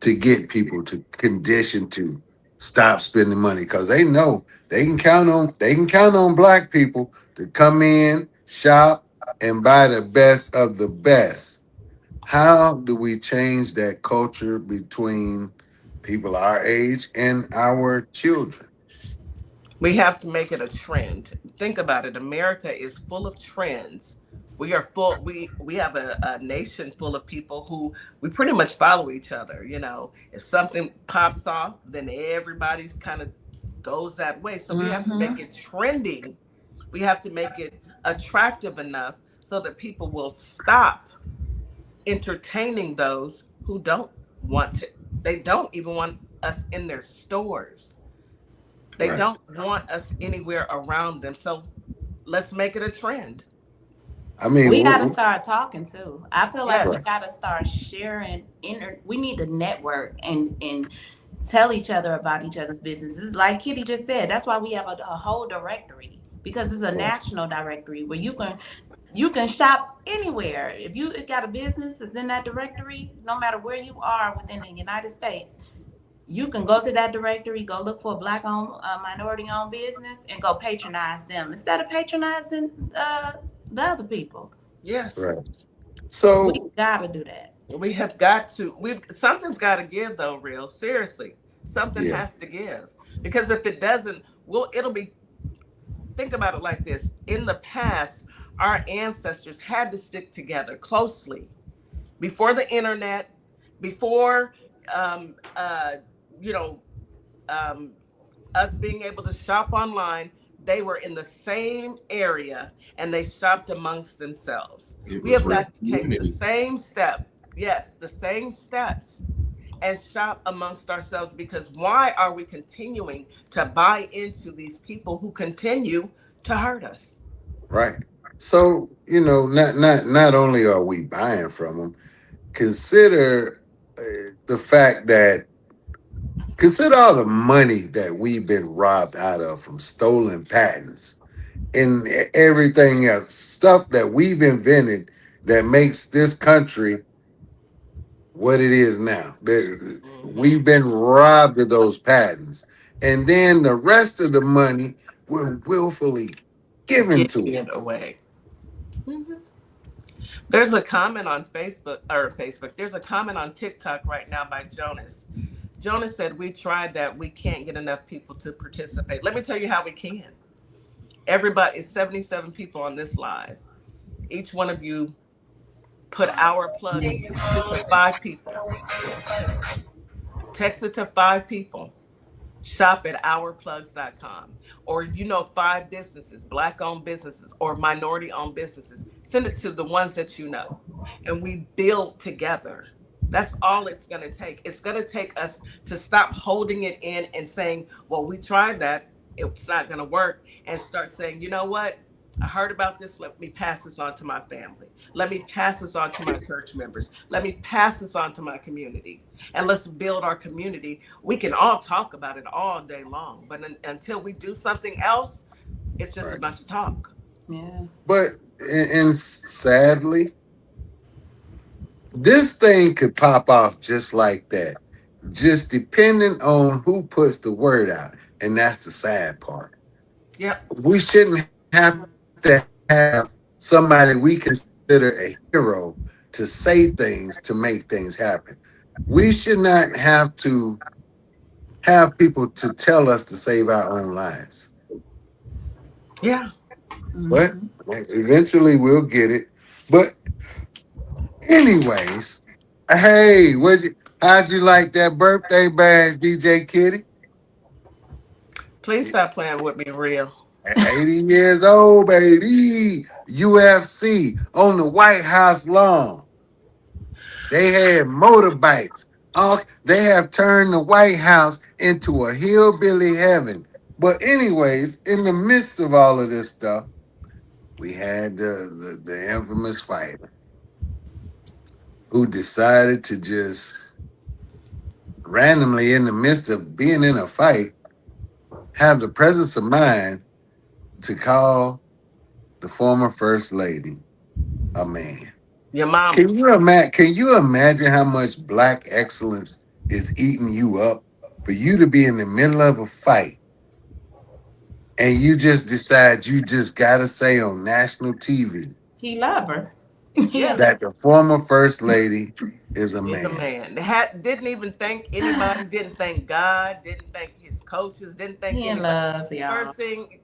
to get people to condition to stop spending money? Because they know they can count on black people to come in, shop, and buy the best of the best. How do we change that culture between people our age and our children? We have to make it a trend. Think about it. America is full of trends. We are full. We have a nation full of people who we pretty much follow each other. You know, if something pops off, then everybody's kind of goes that way. So we have to make it trending. We have to make it attractive enough so that people will stop entertaining those who don't want to. They don't even want us in their stores. They Right. don't want us anywhere around them. So let's make it a trend. I mean, We got to start talking too. I feel like we Yes. got to start sharing. We need to network and tell each other about each other's businesses. Like Kitty just said, that's why we have a whole directory, because it's a national directory where you can shop anywhere. If you got a business that's in that directory, no matter where you are within the United States, you can go to that directory, go look for a black owned, minority owned business, and go patronize them instead of patronizing the other people. Yes. right. We So gotta do that. We have got to. We Something's got to give though, real. Seriously. Something yeah, has to give. Because if it doesn't, well, it'll be, think about it like this. In the past, our ancestors had to stick together closely before the internet, before um uh you know um us being able to shop online. They were in the same area and they shopped amongst themselves. It We was have real got to take the community. same step, yes, the same steps, and shop amongst ourselves, because why are we continuing to buy into these people who continue to hurt us? right. So not only are we buying from them, consider the fact that consider all the money that we've been robbed out of from stolen patents and everything else, stuff that we've invented that makes this country what it is now. Hmm. We've been robbed of those patents. And then the rest of the money we're willfully given Give to it away. Mhm. There's a comment on Facebook. There's a comment on TikTok right now by Jonas. Jonas said, "We tried that. We can't get enough people to participate." Let me tell you how we can. Everybody, it's 77 people on this live. Each one of you put our plugs, text it to 5 people. Text it to 5 people. Shop at ourplugs.com, or 5 businesses, black owned businesses or minority owned businesses. Send it to the ones that you know, and we build together. That's all it's going to take. It's going to take us to stop holding it in and saying, well, we tried that, it's not going to work, and start saying, you know what, I heard about this. Let me pass this on to my family. Let me pass this on to my church members. Let me pass this on to my community. And let's build our community. We can all talk about it all day long, but until we do something else, it's just a right. bunch of talk. Yeah. But and sadly, this thing could pop off just like that, just depending on who puts the word out. And that's the sad part. Yep. We shouldn't have to have somebody we consider a hero to say things to make things happen. We should not have to have people to tell us to save our own lives. Yeah. But Hmm. eventually we'll get it. But anyways, hey, how'd you like that birthday bash, DJ Kitty? Please stop playing with me, real. 80 years old, baby. UFC on the White House lawn. They had motorbikes. They have turned the White House into a hillbilly heaven. But anyways, in the midst of all of this stuff, we had the infamous fighter who decided to just randomly, in the midst of being in a fight, have the presence of mind to call the former first lady a man. Your mama. Can you imagine how much black excellence is eating you up for you to be in the middle of a fight and you just decide you just gotta say on national TV He love her. Yeah. that the former first lady is a He's a man? man. Didn't even thank anybody. Didn't thank God. Didn't thank his coaches. Didn't thank He in anybody. love, y'all. First thing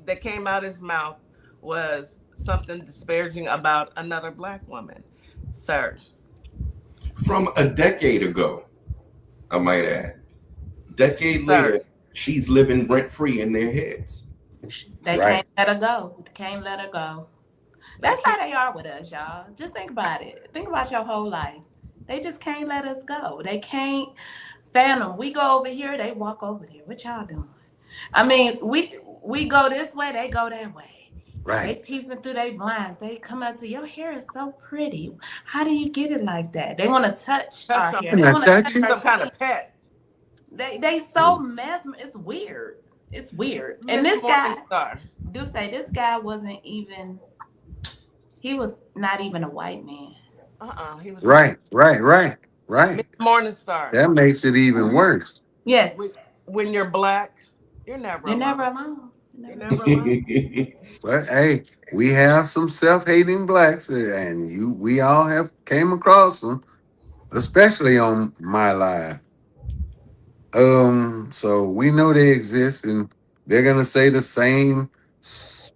that came out his mouth was something disparaging about another black woman. Sir, From a decade ago, I might add. Decade later, she's living rent free in their heads. They Right. can't let her go. Can't let her go. That's how they are with us, y'all. Just think about it. Think about your whole life. They just can't let us go. They can't. Phantom, we go over here, they walk over there. What y'all doing? I mean, we go this way, they go that way. They Right. peeping through their blinds. They come up to your hair is so pretty. How do you get it like that? They want to touch our hair. Can They I want to touch touch you? our some kind of skin. pet. They so mesmer. It's weird. It's weird. And this guy, Morningstar. do say this guy wasn't even. He was not even a white man. He was Right. Miss Morningstar. That makes it even worse. Yes, When you're black, you're never you're alone. never alone. You're never alone. But hey, we have some self-hating blacks, and we all have came across them, especially on my live. So we know they exist, and they're gonna say the same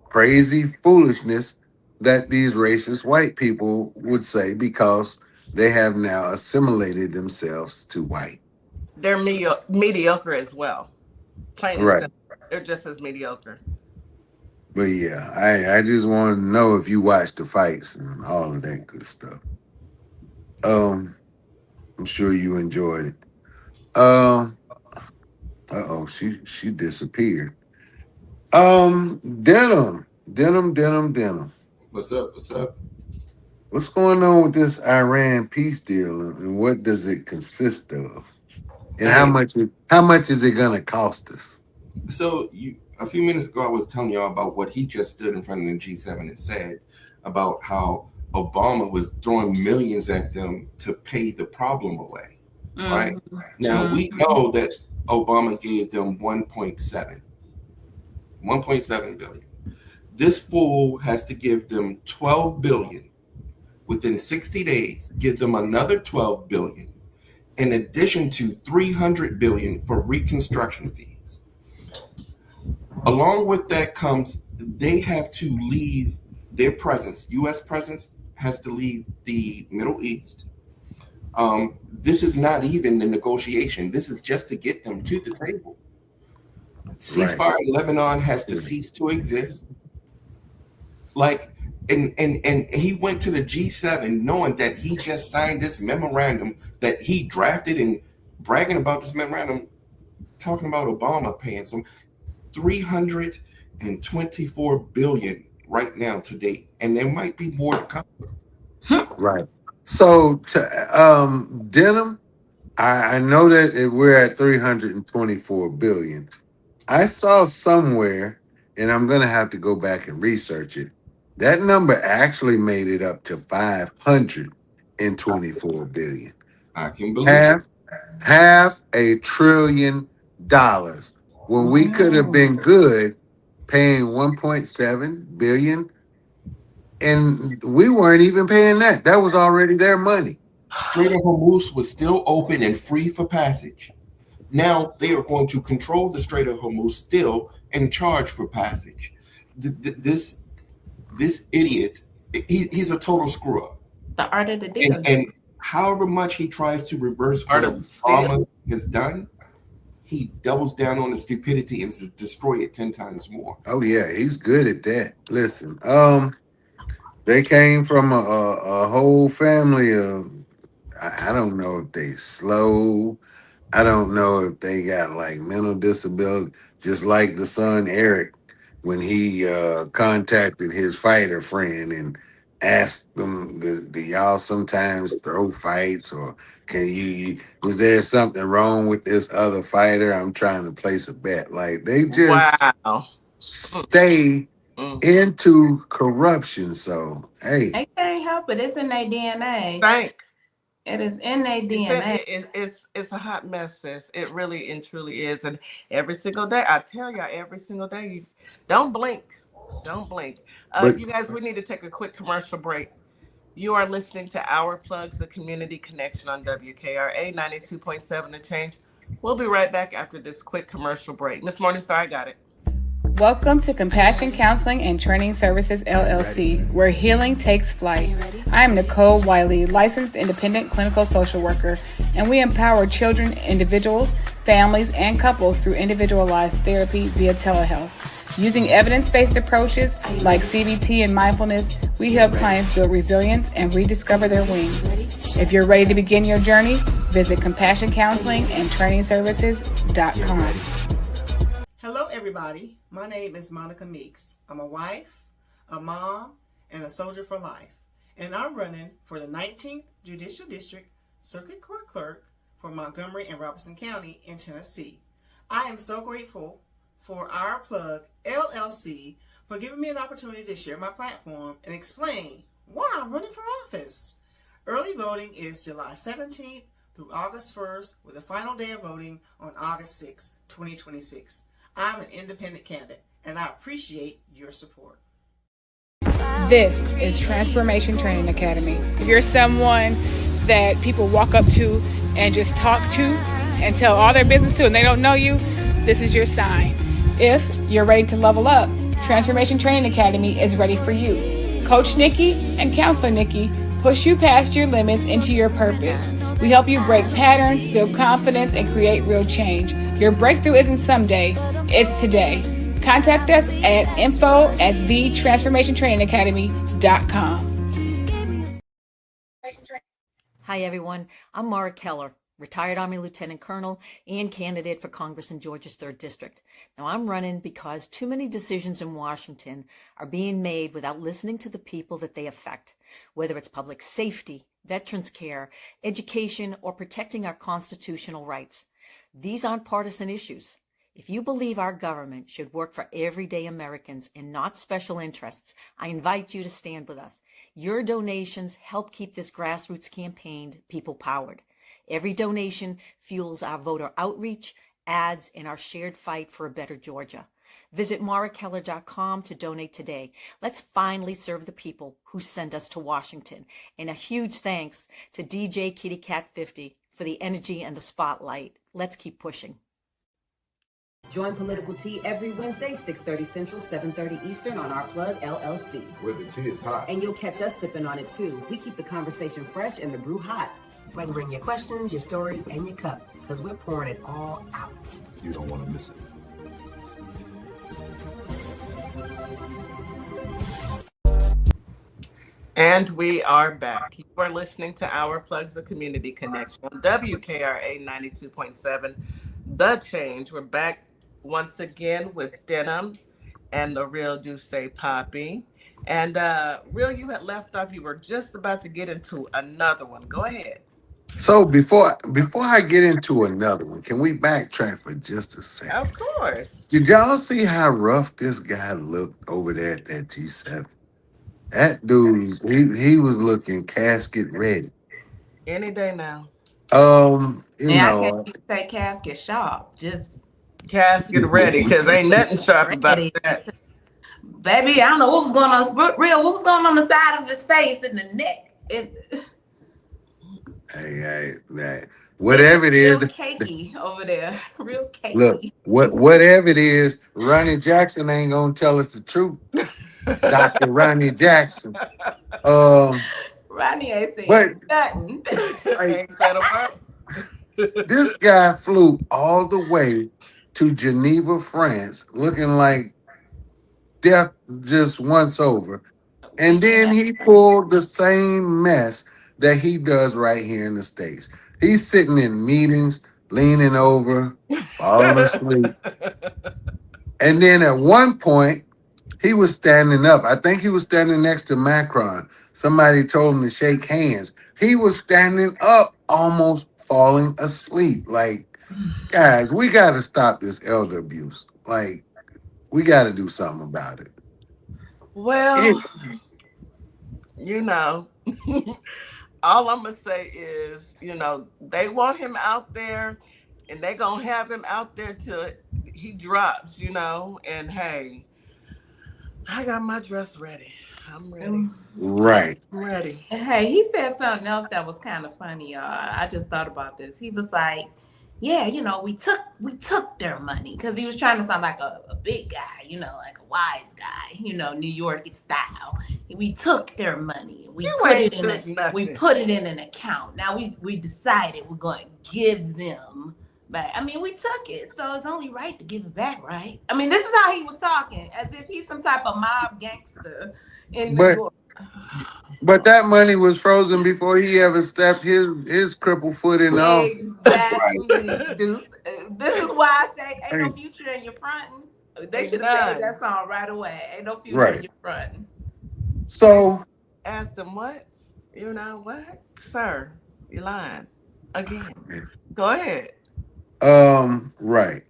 crazy foolishness that these racist white people would say because they have now assimilated themselves to white. They're mediocre as well. Plain and Right. simple. They're just as mediocre. But yeah, I just want to know if you watched the fights and all of that good stuff. Um, I'm sure you enjoyed it. Um, she disappeared. Denim. What's up? What's up? What's going on with this Iran peace deal, and what does it consist of? And how Hey, much is it gonna cost us? so a few minutes ago, I was telling y'all about what he just stood in front of the G7 and said about how Obama was throwing millions at them to pay the problem away. Right now, we know that Obama gave them 1.7 billion. This fool has to give them 12 billion within 60 days. Give them another 12 billion, in addition to 300 billion for reconstruction fees. Along with that comes they have to leave their presence. U.S. presence has to leave the Middle East. This is not even the negotiation. This is just to get them to the table. Ceasefire in Lebanon has to cease to exist. Like, and he went to the G7 knowing that he just signed this memorandum that he drafted and bragging about this memorandum, talking about Obama paying some 324 billion right now to date, and there might be more to come. Right. So, Denim, I know that we're at 324 billion. I saw somewhere, and I'm gonna have to go back and research it. That number actually made it up to 524 billion. I can believe it. Half a trillion dollars. When we could have been good paying 1.7 billion, and we weren't even paying that. That was already their money. Strait of Hormuz was still open and free for passage. Now they are going to control the Strait of Hormuz still and charge for passage. This idiot, he's a total screw up. The art of the deal. And however much he tries to reverse what Obama has done, he doubles down on the stupidity and destroy it 10 times more. Oh yeah, he's good at that. Listen, they came from a whole family of, I don't know if they slow. I don't know if they got like mental disability, just like the son Eric when he contacted his fighter friend and asked them, do y'all sometimes throw fights or can is there something wrong with this other fighter? I'm trying to place a bet. Like they just Wow. Mm, stay mm. into corruption. So hey, They can't help it. It's in their DNA. Thank. It is in their It's DNA. it's a hot mess, sis. It really and truly is. And every single day, I tell y'all, every single day, you don't blink. Don't blink. but You guys, we need to take a quick commercial break. You are listening to Our Plugs, the Community Connection on WKRA 92.7 The Change. We'll be right back after this quick commercial break. Miss Morningstar, I got it. Welcome to Compassion Counseling and Training Services LLC, where healing takes flight. I am Nicole Wiley, licensed independent clinical social worker, and we empower children, individuals, families, and couples through individualized therapy via telehealth. Using evidence-based approaches like CBT and mindfulness, we help clients build resilience and rediscover their wings. If you're ready to begin your journey, visit CompassionCounselingandTrainingServices.com. Hello, everybody. My name is Monica Meeks. I'm a wife, a mom, and a soldier for life. And I'm running for the 19th Judicial District Circuit Court Clerk for Montgomery and Robertson County in Tennessee. I am so grateful for Our Plug LLC for giving me an opportunity to share my platform and explain why I'm running for office. Early voting is July 17th through August 1st, with the final day of voting on August 6, 2026. I'm an independent candidate, and I appreciate your support. This is Transformation Training Academy. If you're someone that people walk up to and just talk to and tell all their business to and they don't know you, this is your sign. If you're ready to level up, Transformation Training Academy is ready for you. Coach Nikki and Counselor Nikki push you past your limits into your purpose. We help you break patterns, build confidence, and create real change. Your breakthrough isn't someday, it's today. Contact us at info@thetransformationtrainingacademy.com. Hi, everyone. I'm Mara Keller, retired Army Lieutenant Colonel and candidate for Congress in Georgia's 3rd District. Now, I'm running because too many decisions in Washington are being made without listening to the people that they affect, whether it's public safety, veterans care, education, or protecting our constitutional rights. These aren't partisan issues. If you believe our government should work for everyday Americans and not special interests, I invite you to stand with us. Your donations help keep this grassroots campaign people-powered. Every donation fuels our voter outreach, ads, and our shared fight for a better Georgia. Visit marakeller.com to donate today. Let's finally serve the people who sent us to Washington. And a huge thanks to DJ Kitty Cat 50 for the energy and the spotlight. Let's keep pushing. Join Political Tea every Wednesday, 6:30 Central, 7:30 Eastern on Our Plug LLC. Where the tea is hot. And you'll catch us sipping on it too. We keep the conversation fresh and the brew hot. You can bring your questions, your stories, and your cup, because we're pouring it all out. You don't want to miss it. And we are back. You are listening to Our Plugs, the Community Connection on WKRA 92.7 The Change. We're back once again with Denim and TheRealdussepapi. And Real, you had left off. You were just about to get into another one. Go ahead. so before I get into another one, can we backtrack for just a second? Of course. Did y'all see how rough this guy looked over there at that G7? That dude, he was looking casket ready. Any day now. You And I know, can't even say casket sharp, just Casket ready, because ain't nothing sharp about ready. that. Baby, I don't know what was going on. Real, what was going on the side of his face and the neck? hey, whatever it is, Real cakey over there. Real cakey. look, whatever it is, Ronnie Jackson ain't gonna tell us the truth. Dr. Ronnie Jackson. Ronnie ain't saying nothing. Ain't said a word. This guy flew all the way to Geneva, France, looking like death just once over. And then he pulled the same mess that he does right here in the States. He's sitting in meetings, leaning over, falling asleep. And then at one point, he was standing up. I think he was standing next to Macron. Somebody told him to shake hands. He was standing up, almost falling asleep. Like, guys, we got to stop this elder abuse. Like, we got to do something about it. Well, you know, all I'm going to say is, they want him out there and they going to have him out there till he drops, and hey, I got my dress ready. I'm ready. Right. I'm ready. Hey, he said something else that was kind of funny, y'all. I just thought about this. He was like, yeah, we took their money, because he was trying to sound like a big guy, like a wise guy, New York style. We took their money. We put it in an account. Now we decided we're going to give them back. I mean, we took it, so it's only right to give it back, right? I mean, this is how he was talking, as if he's some type of mob gangster in New York. But that money was frozen before he ever stepped his crippled foot in the office. Exactly, Deuce. This is why I say ain't no future in your fronting. They should have played that song right away. Ain't no future in your fronting. So asked him what? What? Sir, you're lying. Again. Go ahead. Right.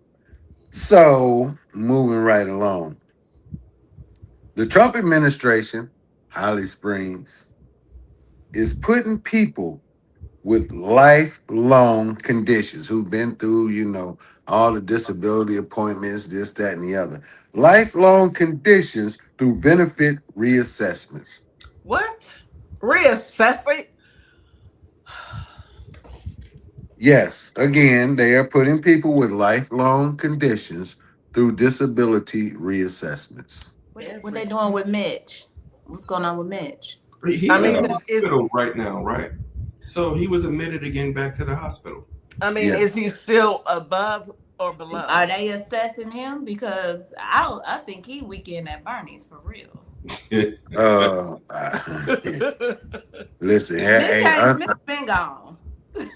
So moving right along. The Trump administration, Holly Springs, is putting people with lifelong conditions who've been through, all the disability appointments, this, that, and the other. Lifelong conditions through benefit reassessments. What? Reassessing? Yes. Again, they are putting people with lifelong conditions through disability reassessments. What they doing with Mitch? What's going on with Mitch? He's in the hospital right now, right? So he was admitted again back to the hospital. Is he still above or below? Are they assessing him? Because I think he weekend at Bernie's for real. Listen, Mitch been gone.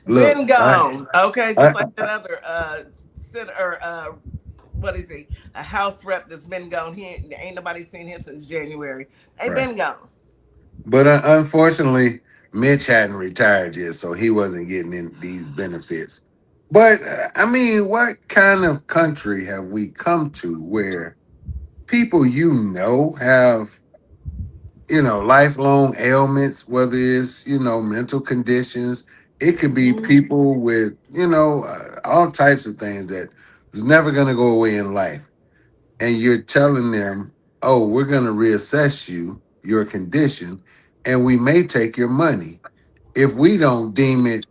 Been gone. Okay, just like that other senator. What is he? A House rep that's been gone. Ain't nobody seen him since January. Been gone. But unfortunately, Mitch hadn't retired yet, so he wasn't getting in these benefits. But what kind of country have we come to where people have lifelong ailments, whether it's mental conditions, it could be people with all types of things that is never going to go away in life, and you're telling them, oh, we're going to reassess your condition, and we may take your money if we don't deem it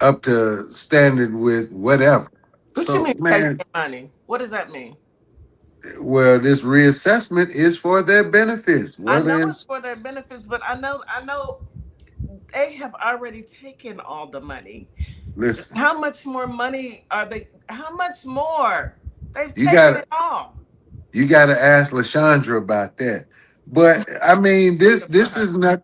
up to standard with whatever. What you mean take your money? What does that mean? Well, this reassessment is for their benefits. I know it's for their benefits, but I know they have already taken all the money. Listen, how much more money are they? How much more? They've taken it all. You got to ask LaShondra about that. But this is not.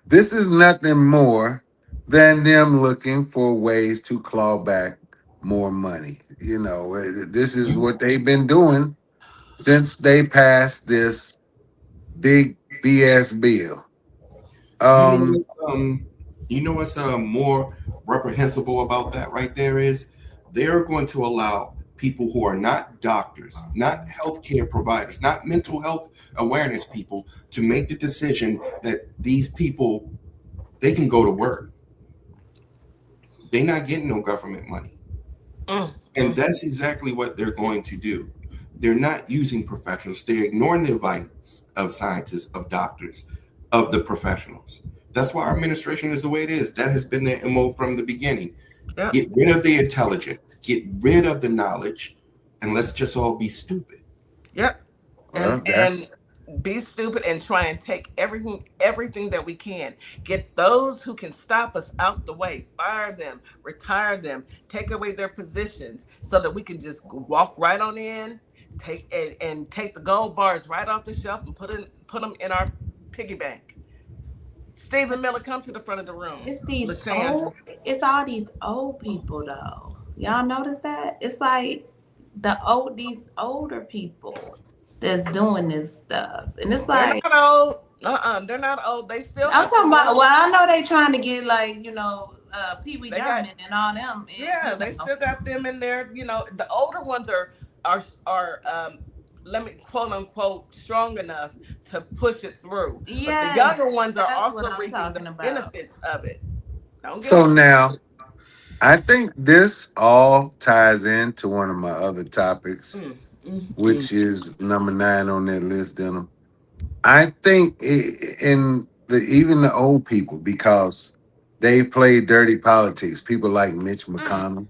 This is nothing more than them looking for ways to claw back more money. This is what they've been doing since they passed this big BS bill. You know what's more reprehensible about that right there is they're going to allow people who are not doctors, not healthcare providers, not mental health awareness people to make the decision that these people, they can go to work. They're not getting no government money. And that's exactly what they're going to do. They're not using professionals. They're ignoring the advice of scientists, of doctors, of the professionals. That's why our administration is the way it is. That has been their MO from the beginning. Yep. Get rid of the intelligence, get rid of the knowledge, and let's just all be stupid. Yep. And be stupid and try and take everything that we can. Get those who can stop us out the way. Fire them, retire them, take away their positions so that we can just walk right on in, take the gold bars right off the shelf and put them in our piggy bank. Stephen Miller, come to the front of the room. It's these LaShandra. old. It's all these old people though. Y'all notice that? It's like these older people that's doing this stuff, and it's They're like not old. They're not old. They still. I'm talking about. Well, I know they trying to get like Pee Wee They German got- and all them. And, Yeah, they still got them in there. The older ones are let me quote unquote strong enough to push it through. Yes, but the younger ones are that's also what I'm reaping talking the about. benefits of it. So now, I think this all ties into one of my other topics, which is number 9 on that list, Denim. I think even the old people, because they play dirty politics, people like Mitch McConnell,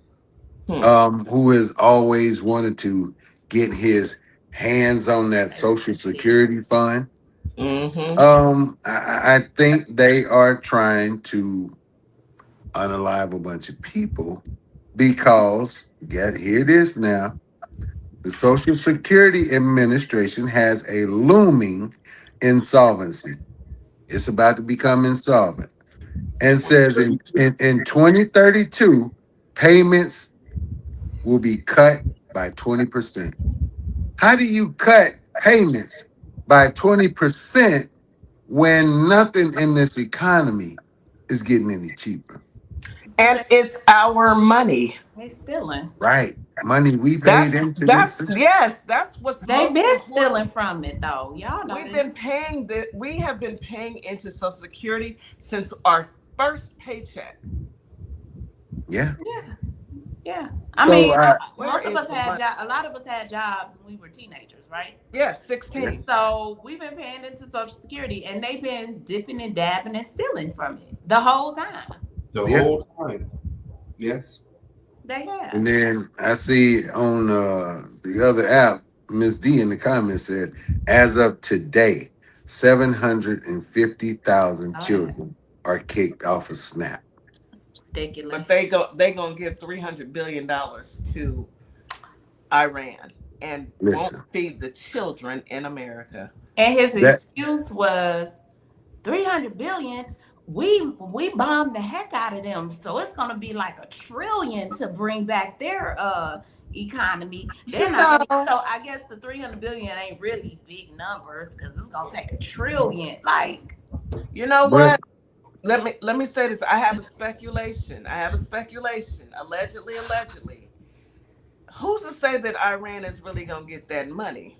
who has always wanted to get his hands on that Social Security fund. I think they are trying to unalive a bunch of people because, here it is now, the Social Security Administration has a looming insolvency. It's about to become insolvent. And says in 2032, payments will be cut by 20%. How do you cut payments by 20% when nothing in this economy is getting any cheaper? And it's our money. They stealing. Right. Money we paid into this system. Yes, that's what's They've most been important. stealing from it though. Y'all know we have been paying into Social Security since our first paycheck. Yeah. Yeah. I So, mean, where most of is us the had money? a lot of us had jobs when we were teenagers, right? Yeah, 16. So we've been paying into Social Security, and they've been dipping and dabbing and stealing from it the whole time. The whole time. Yes. They have. And then I see on the other app, Miss D in the comments said, as of today, 750,000 children are kicked off of SNAP. Ridiculous. But they gonna give $300 billion to Iran and won't feed the children in America. And his excuse was $300 billion. We bombed the heck out of them, so it's gonna be like $1 trillion to bring back their economy. They're not. So I guess the $300 billion ain't really big numbers because it's gonna take $1 trillion. Like, you know what? Let me say this. I have a speculation. Allegedly. Who's to say that Iran is really gonna get that money?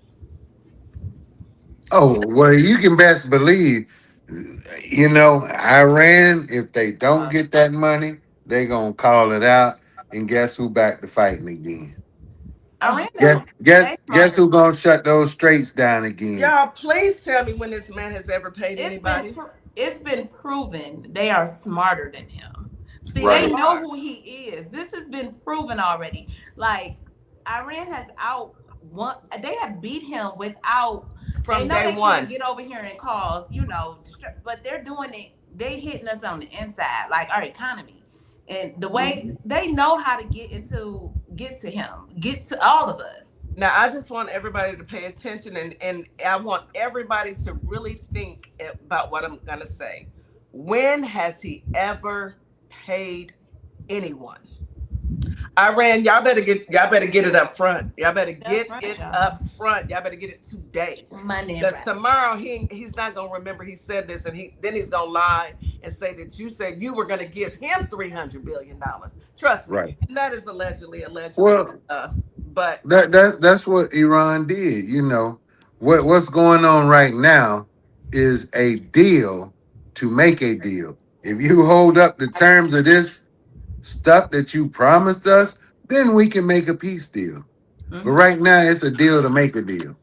Oh, well, you can best believe, Iran, if they don't get that money, they going to call it out. And guess who back to fighting again? Iran, guess who going to shut those straits down again? Y'all, please tell me when this man has ever paid anybody. It's been proven they are smarter than him. See, Right. They know who he is. This has been proven already. Like, Iran has they have beat him without from day day one. Can't get over here and cause, but they're doing it. They hitting us on the inside, like our economy, and the way they know how to get to him, get to all of us. Now, I just want everybody to pay attention, and I want everybody to really think about what I'm gonna say. When has he ever paid anyone? Iran, y'all better get it up front. Y'all better get it up front. Y'all better get it today. Because tomorrow he's not gonna remember he said this, and he's gonna lie and say that you said you were gonna give him $300 billion. Trust me, right. And that is allegedly. Well, but that's what Iran did. What's going on right now is a deal to make a deal. If you hold up the terms of this stuff that you promised us, then we can make a peace deal. But right now, it's a deal to make a deal.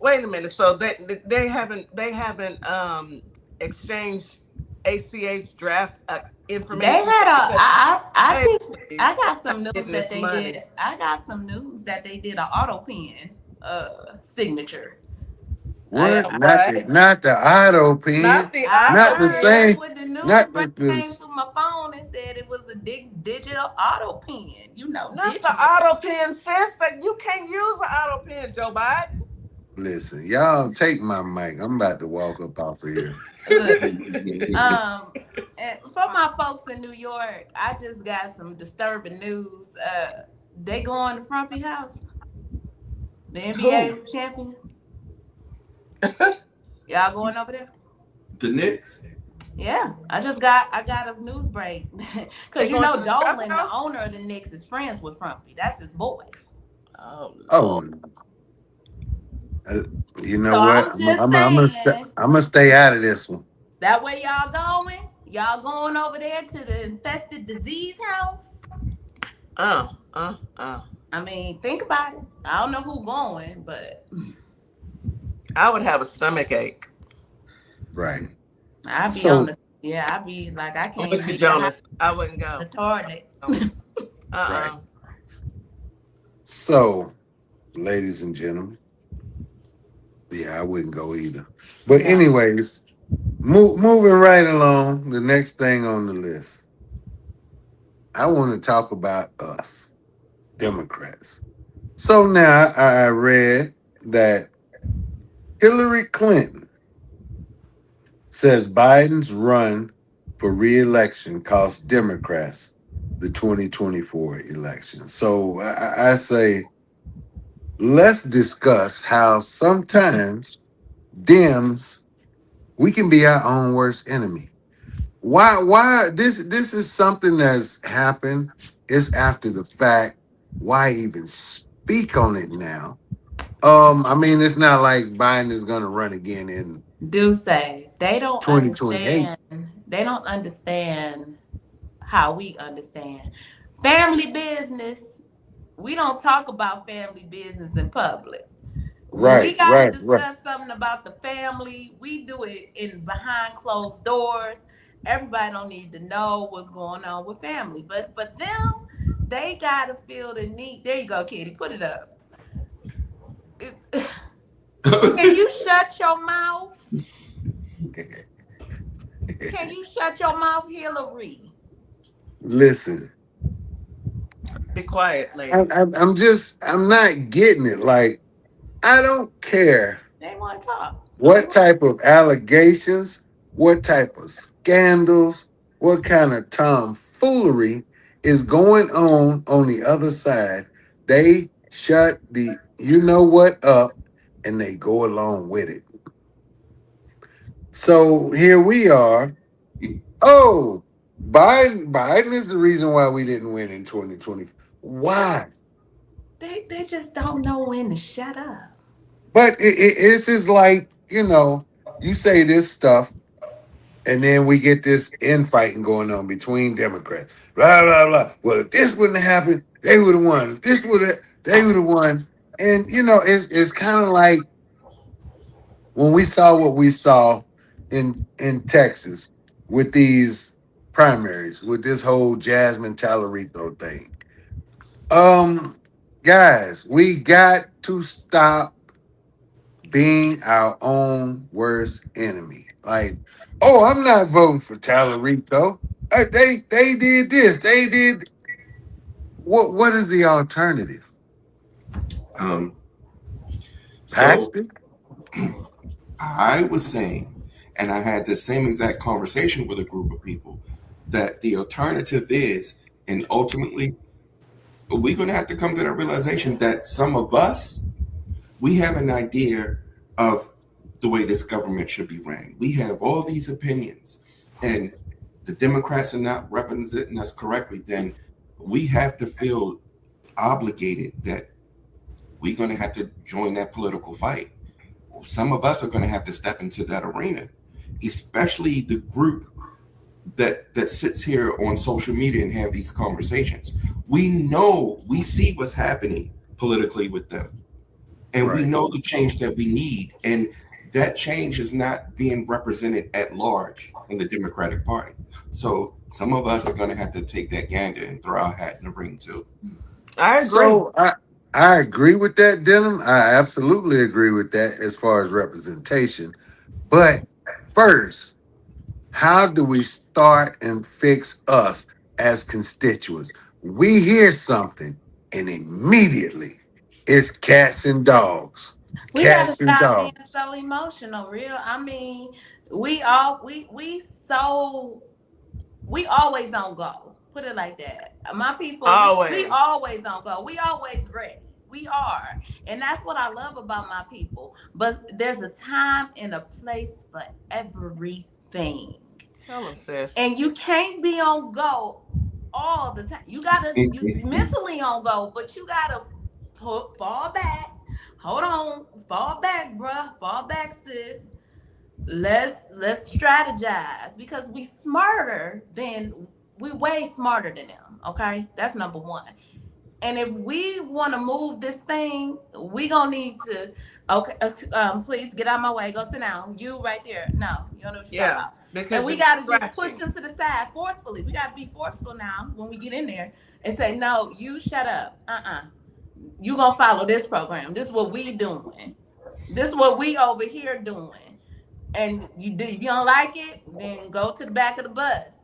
Wait a minute. So they haven't exchanged ACH draft information. They had I got some news that they did. I got some news that they did an auto pen signature. What? Not the auto pen. Not the same. With the news not came through my phone and said it was a digital auto pen. Not the auto pen, sis. You can't use an auto pen, Joe Biden. Listen, y'all take my mic. I'm about to walk up off of here. Look, and for my folks in New York, I just got some disturbing news. They going to Frumpy House, the NBA champion. Y'all going over there? The Knicks? Yeah, I got a news break because you know Dolan, the owner of the Knicks, is friends with Frumpy. That's his boy. Oh, you know So what? I'm just saying. I'm gonna stay out of this one. That way y'all going? Y'all going over there to the infested disease house? I mean, think about it. I don't know who going, but I would have a stomach ache. Right. I'd be on the I'd be like I can't Look at Jonas. I wouldn't go. The toilet. Right. So, ladies and gentlemen, yeah, I wouldn't go either. But anyways, moving right along, the next thing on the list, I want to talk about us, Democrats. So now I read that Hillary Clinton says Biden's run for re-election cost Democrats the 2024 election. So I say, let's discuss how sometimes Dems, we can be our own worst enemy. Why this is something that's happened. It's after the fact. Why even speak on it now? I mean, it's not like Biden is gonna run again in do say they don't 2028. understand. They don't understand how we understand family business. We don't talk about family business in public. When we gotta discuss something about the family, we do it in behind closed doors. Everybody don't need to know what's going on with family, but them, they gotta feel the need. There you go, Kitty. Put it up. Can you shut your mouth? Can you shut your mouth, Hillary? Listen. Be quiet, lady. I'm not getting it. Like, I don't care. They want to talk. What type of allegations, what type of scandals, what kind of tomfoolery is going on the other side. They shut the you know what up and they go along with it. So here we are. Oh, Biden is the reason why we didn't win in 2020. Why? They just don't know when to shut up. But it's just like, you say this stuff, and then we get this infighting going on between Democrats. Blah, blah, blah. Well, if this wouldn't have happened, they would have won. If this would have, they would have won. And, it's kind of like when we saw what we saw in Texas with these primaries, with this whole Jasmine Talarico thing. Guys, we got to stop being our own worst enemy. Like, oh, I'm not voting for Talarico. They did this. They did. What is the alternative? So I was saying, and I had the same exact conversation with a group of people, that the alternative is, and ultimately, we're going to have to come to that realization that some of us, we have an idea of the way this government should be ran. We have all these opinions, and the Democrats are not representing us correctly. Then we have to feel obligated that we're going to have to join that political fight. Some of us are going to have to step into that arena, especially the group that sits here on social media and have these conversations. We know, we see what's happening politically with them. And we know the change that we need. And that change is not being represented at large in the Democratic Party. So some of us are going to have to take that gander and throw our hat in the ring too. I agree. So I agree with that, Denham. I absolutely agree with that as far as representation. But first, how do we start and fix us as constituents? We hear something and immediately it's cats and dogs. We gotta Cats and stop being dogs. so emotional, real. I mean, we all we always on go. Put it like that. My people, we Always. always on go. We always ready. We are. And that's what I love about my people. But there's a time and a place for everything. Tell them, sis. And you can't be on go all the time. You mentally on go, but you gotta fall back. Hold on, fall back, bruh. Fall back, sis. Let's strategize because we way smarter than them. Okay, that's number one. And if we want to move this thing, we gonna need to. Okay, please get out of my way. Go sit down. You right there. No, you don't know what you're talking about. Because And we gotta just push them to the side forcefully. We gotta be forceful now when we get in there and say, no, you shut up. You gonna follow this program. This is what we doing. This is what we over here doing. And if you don't like it, then go to the back of the bus.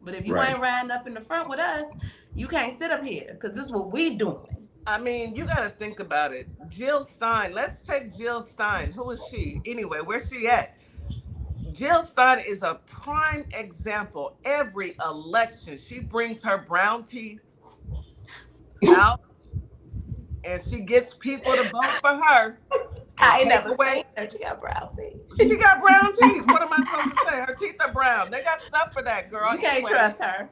But if you ain't riding up in the front with us, you can't sit up here because this is what we doing. I mean, you got to think about it. Jill Stein. Let's take Jill Stein. Who is she? Anyway, where's she at? Jill Stein is a prime example. Every election, she brings her brown teeth out and she gets people to vote for her. I ain't never seen her. She got brown teeth. She got brown teeth. What am I supposed to say? Her teeth are brown. They got stuff for that, girl. You can't trust her.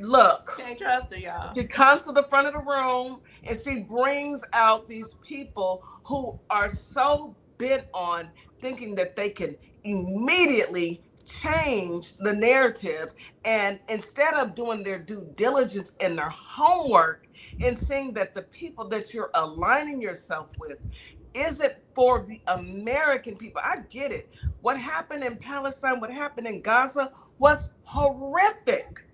Look. Can't trust her, y'all. She comes to the front of the room and she brings out these people who are so bent on thinking that they can immediately change the narrative. And instead of doing their due diligence and their homework and seeing that the people that you're aligning yourself with isn't for the American people. I get it. What happened in Palestine, what happened in Gaza was horrific.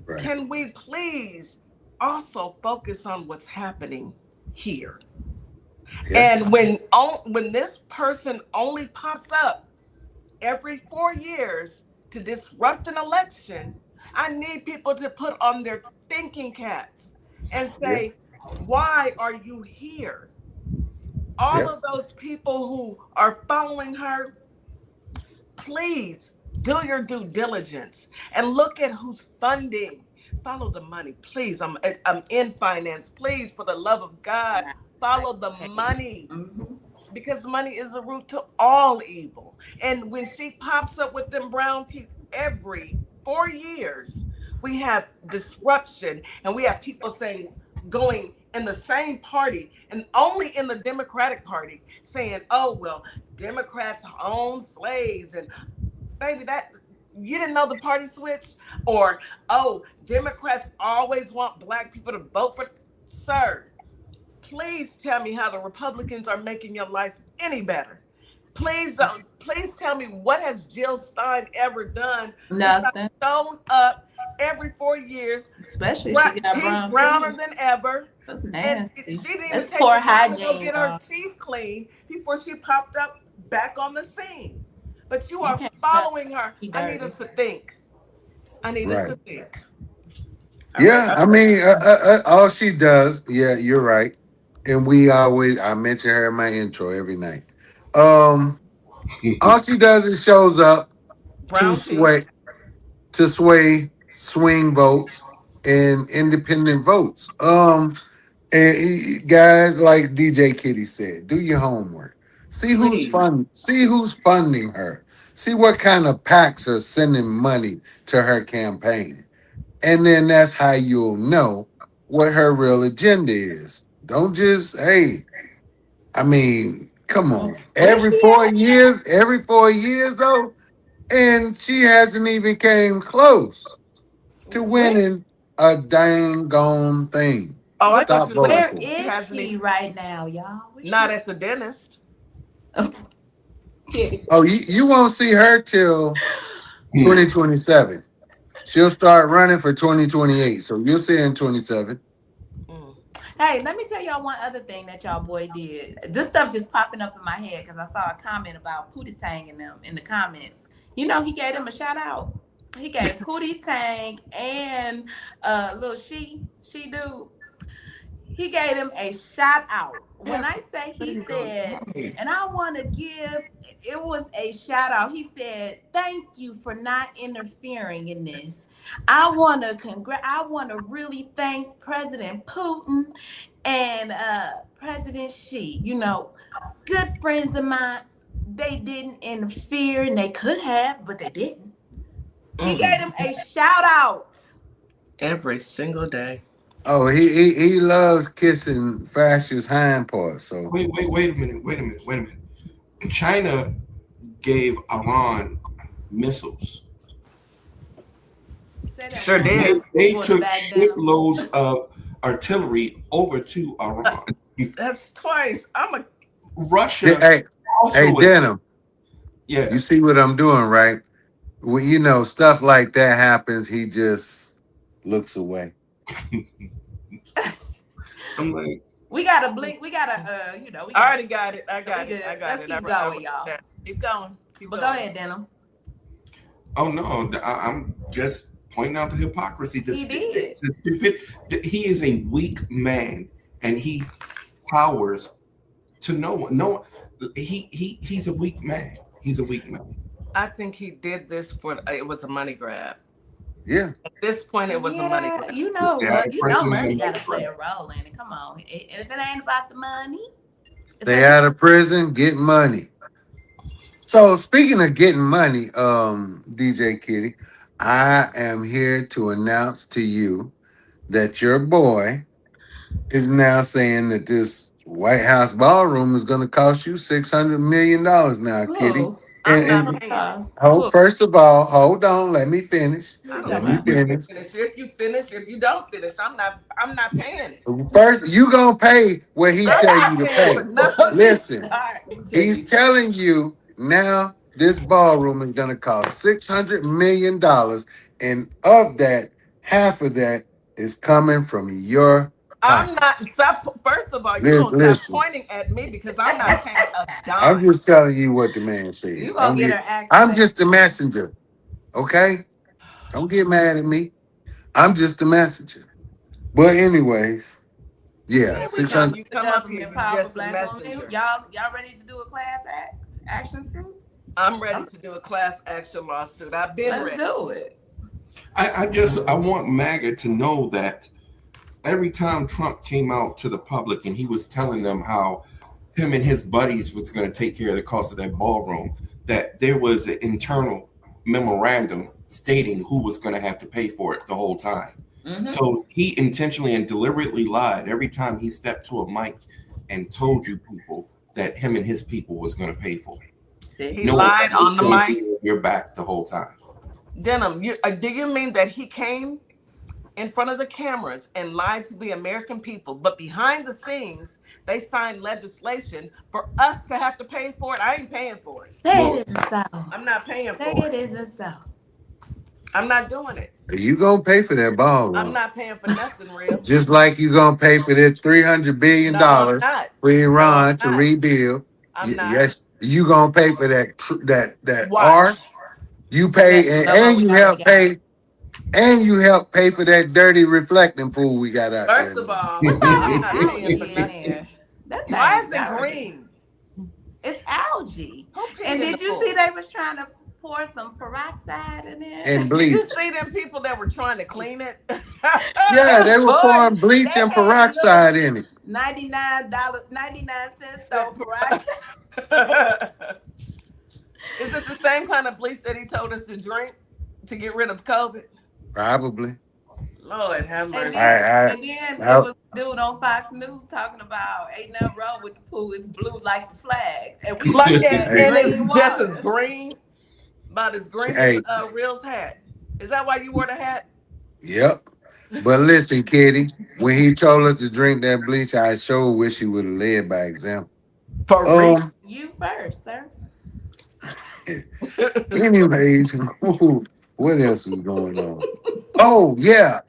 Right. Can we please also focus on what's happening here? Yeah. And when this person only pops up every 4 years to disrupt an election, I need people to put on their thinking caps and say, why are you here? All of those people who are following her, please do your due diligence and look at who's funding. Follow the money, please. I'm in finance. Please, for the love of God, follow the money. Because money is the root to all evil. And when she pops up with them brown teeth every 4 years, we have disruption and we have people going in the same party and only in the Democratic Party saying, oh, well, Democrats own slaves. And baby, that you didn't know the party switch? Or, oh, Democrats always want Black people to vote for. Sir, please tell me how the Republicans are making your life any better. Please tell me, what has Jill Stein ever done? Nothing. Shown up every 4 years, especially she got teeth browner than ever. That's nasty. And she didn't That's even take poor the time hygiene, to go get her teeth clean before she popped up back on the scene. But you are following her. I need us to think. I need us to think. Yeah, I mean, all she does, yeah, you're right. And I mention her in my intro every night. All she does is shows up to sway swing votes and independent votes. And guys, like DJ Kitty said, do your homework. See who's funding her. See what kind of PACs are sending money to her campaign. And then that's how you'll know what her real agenda is. Don't just, I mean, come on. Every 4 years though, and she hasn't even came close to winning a dang gone thing. Oh, stop voting. Where is she right now, y'all? Not at the dentist. Oh, you won't see her till 2027. She'll start running for 2028. So you'll see her in 27. Hey, let me tell y'all one other thing that y'all boy did. This stuff just popping up in my head because I saw a comment about Pootie Tang in them in the comments. You know, he gave them a shout out. He gave Pootie Tang and little she dude. He gave him a shout out. When I say he said, and I want to give, it was a shout out. He said, "Thank you for not interfering in this. I want to really thank President Putin and President Xi. You know, good friends of mine. They didn't interfere, and they could have, but they didn't." He gave him a shout out every single day. Oh, he loves kissing fascist hind parts. So wait a minute. China gave Iran missiles. Sure did. They took shiploads of artillery over to Iran. That's twice. Russia. Hey, Denim. Yeah. You see what I'm doing, right? When you know stuff like that happens, he just looks away. I'm like, we gotta blink. We gotta, I already got it. I got it. Let's keep going, y'all. Keep going. But go ahead, Denim. Oh no, I'm just pointing out the hypocrisy. Stupid. He is a weak man, and he powers to no one. No, he's a weak man. He's a weak man. I think he did this it was a money grab. Yeah. At this point, it was a money grab. You know, money got to play a role in it. Come on, if it ain't about the money, stay out of prison, get money. So speaking of getting money, DJ Kitty, I am here to announce to you that your boy is now saying that this White House ballroom is going to cost you $600 million now, Kitty. First of all, hold on. Let me finish. If you finish, if you don't finish, I'm not paying. First, you gonna pay what he tell you to pay. Listen, he's telling you now this ballroom is gonna cost $600 million, and of that, half of that is coming from your pocket. I'm not. First of all, you don't stop pointing at me because I'm not paying a dime. I'm just telling you what the man said. I'm just the messenger. Okay? Don't get mad at me. I'm just the messenger. But anyways, yeah. You come up here, you just a messenger. Y'all ready to do a class action suit? I'm ready to do a class action lawsuit. I've been ready. Let's do it. I want MAGA to know that every time Trump came out to the public and he was telling them how him and his buddies was going to take care of the cost of that ballroom, that there was an internal memorandum stating who was going to have to pay for it the whole time. Mm-hmm. So he intentionally and deliberately lied every time he stepped to a mic and told you people that him and his people was going to pay for it. He lied on the mic. Your back the whole time. Denim, do you mean that he came in front of the cameras and lied to the American people, but behind the scenes, they signed legislation for us to have to pay for it? I ain't paying for it. It isn't so. I'm not paying for it. It isn't so. I'm not doing it. You gonna pay for that ballroom? I'm not paying for nothing real. Just like you gonna pay for that $300 billion for Iran to rebuild. Yes, you gonna pay for that art. You pay and you help pay. And you help pay for that dirty reflecting pool we got out there. First of all, I'm not paying for nothing. Why is it green? It's algae. And did you see they was trying to pour some peroxide in there? And bleach. You see them people that were trying to clean it? Yeah, they were pouring bleach and peroxide in it. $99, 99 cents though, peroxide. Is it the same kind of bleach that he told us to drink to get rid of COVID? Probably. Lord have mercy. And then it was a dude on Fox News talking about ain't nothing wrong with the pool. It's blue like the flag. And we and it's just as green, about as green as Real's hat. Is that why you wore the hat? Yep. But listen, Kitty, when he told us to drink that bleach, I sure wish he would have led by example. For real? You first, sir. Anyways, what else is going on? Oh yeah,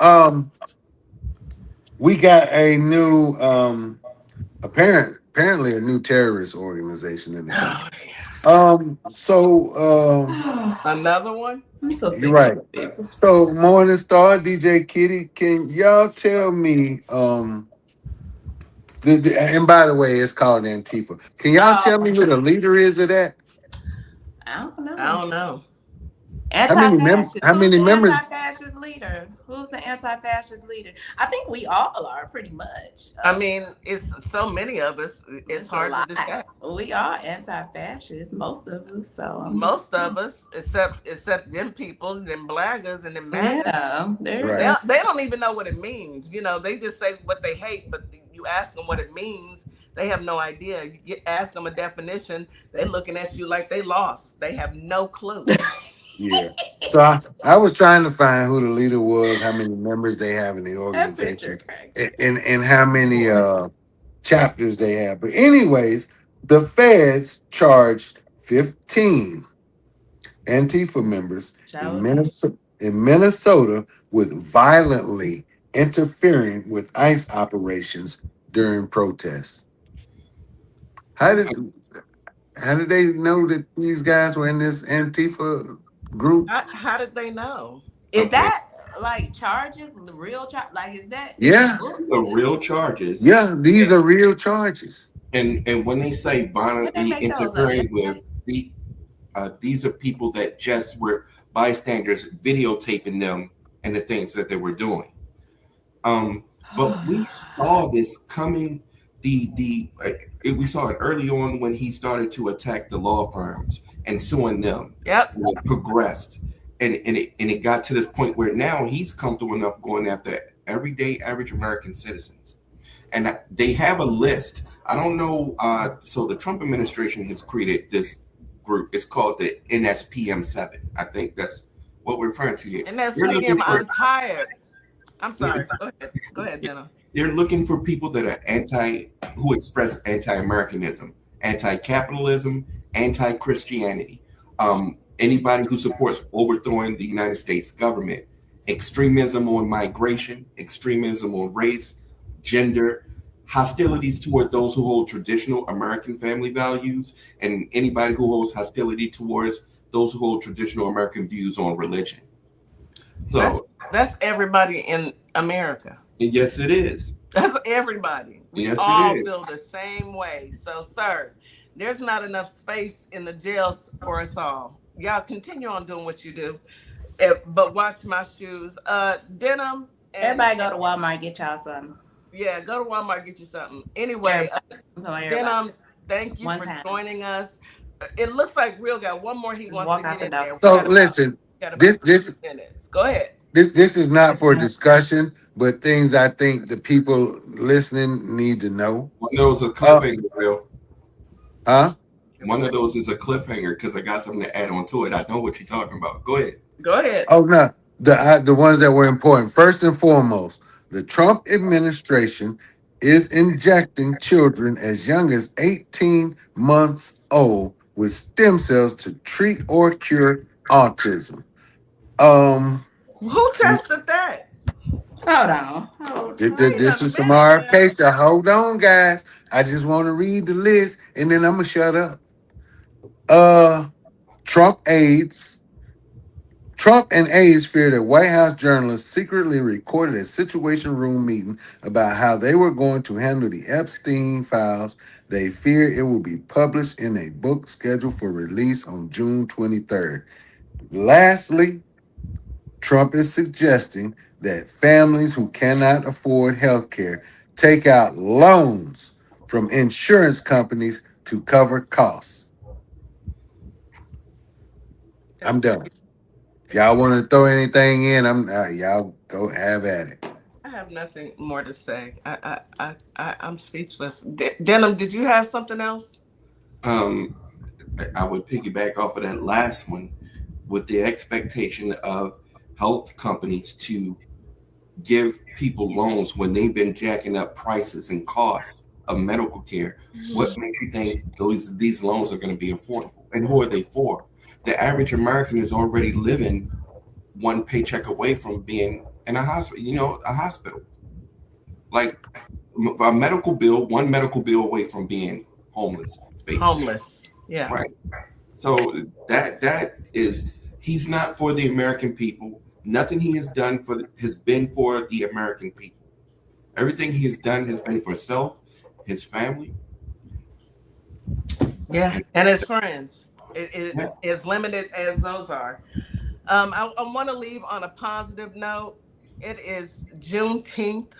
we got a new apparently a new terrorist organization in the country. Another one. You're right. So Morning Star, DJ Kitty, can y'all tell me And by the way, it's called Antifa. Can y'all tell me who the leader is of that? I don't know. I don't know. Anti-fascist. How Who's many the members? anti-fascist leader? Who's the anti-fascist leader? I think we all are pretty much. I mean, it's so many of us. It's hard to decide. We are anti-fascist, most of us. So most of us, except them people, them blaggers and them MAGA. Yeah, they don't even know what it means. You know, they just say what they hate, but you ask them what it means, they have no idea. You ask them a definition, they looking at you like they lost. They have no clue. Yeah. So I was trying to find who the leader was, how many members they have in the organization, and how many chapters they have. But anyways, the feds charged 15 Antifa members in Minnesota with violently interfering with ICE operations during protests. How did they know that these guys were in this Antifa group? How did they know? Is that like charges, the real charge? Like, is that? Yeah, the real charges. Yeah, these are real charges. And when they say violently interfering with these are people that just were bystanders videotaping them and the things that they were doing. But we saw this coming. We saw it early on when he started to attack the law firms and suing them. Yep. And it progressed, and it got to this point where now he's comfortable enough going after everyday average American citizens, and they have a list. I don't know. So the Trump administration has created this group. It's called the NSPM7. I think that's what we're referring to here. NSPM. I'm tired. I'm sorry. Go ahead, Jenna. They're looking for people that are who express anti-Americanism, anti-capitalism, anti-Christianity. Anybody who supports overthrowing the United States government, extremism on migration, extremism on race, gender, hostilities toward those who hold traditional American family values, and anybody who holds hostility towards those who hold traditional American views on religion. So that's everybody in America. Yes, it is. That's everybody. We all feel the same way. So, sir, there's not enough space in the jails for us all. Y'all continue on doing what you do, but watch my shoes. Denim. Everybody go to Walmart, get y'all something. Yeah, go to Walmart, get you something. Anyway, Denim, thank you for joining us. It looks like Real got one more he wants to get in there. So listen, this go ahead. This is not for discussion, but things I think the people listening need to know. One of those is a cliffhanger, Real. Huh? One of those is a cliffhanger because I got something to add on to it. I know what you're talking about. Go ahead. Go ahead. Oh no, the ones that were important. First and foremost, the Trump administration is injecting children as young as 18 months old with stem cells to treat or cure autism. Who tested that? Hold on. This is some RFK stuff. Hold on, guys. I just want to read the list and then I'm gonna shut up. Trump and aides fear that White House journalists secretly recorded a Situation Room meeting about how they were going to handle the Epstein files. They fear it will be published in a book scheduled for release on June 23rd. Lastly, Trump is suggesting that families who cannot afford health care take out loans from insurance companies to cover costs. I'm done. If y'all want to throw anything in, y'all go have at it. I have nothing more to say. I'm speechless. Denim, did you have something else? I would piggyback off of that last one with the expectation of health companies to give people loans when they've been jacking up prices and costs of medical care. What makes you think these loans are going to be affordable? And who are they for? The average American is already living one paycheck away from being in a hospital. Like a medical bill, one medical bill away from being homeless. Basically. Homeless, yeah. Right. So that is, he's not for the American people. Nothing he has done has been for the American people. Everything he has done has been for self his family. Yeah, and his friends. It Yeah. as limited as those are. I want to leave on a positive note. It is Juneteenth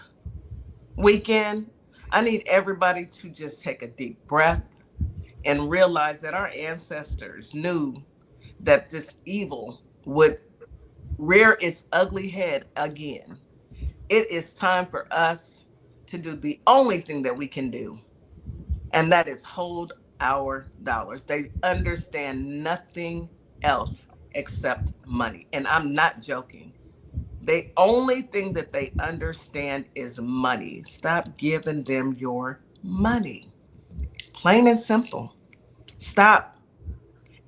weekend. I need everybody to just take a deep breath and realize that our ancestors knew that this evil would rear its ugly head again. It is time for us to do the only thing that we can do, and that is hold our dollars. They understand nothing else except money. And I'm not joking. The only thing that they understand is money. Stop giving them your money. Plain and simple. Stop.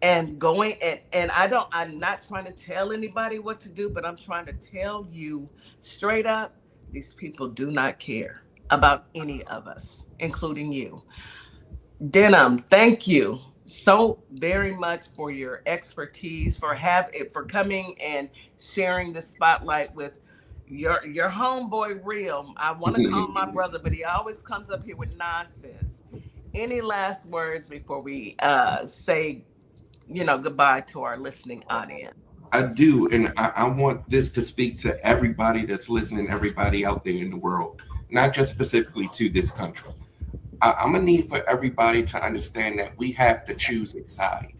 And going and I'm not trying to tell anybody what to do, but I'm trying to tell you straight up, these people do not care about any of us, including you. Denim, thank you so very much for your expertise, for coming and sharing the spotlight with your homeboy Real. I want to call him my brother, but he always comes up here with nonsense. Any last words before we say, goodbye to our listening audience? I do, and I want this to speak to everybody that's listening, everybody out there in the world, not just specifically to this country. I'm gonna need for everybody to understand that we have to choose a side,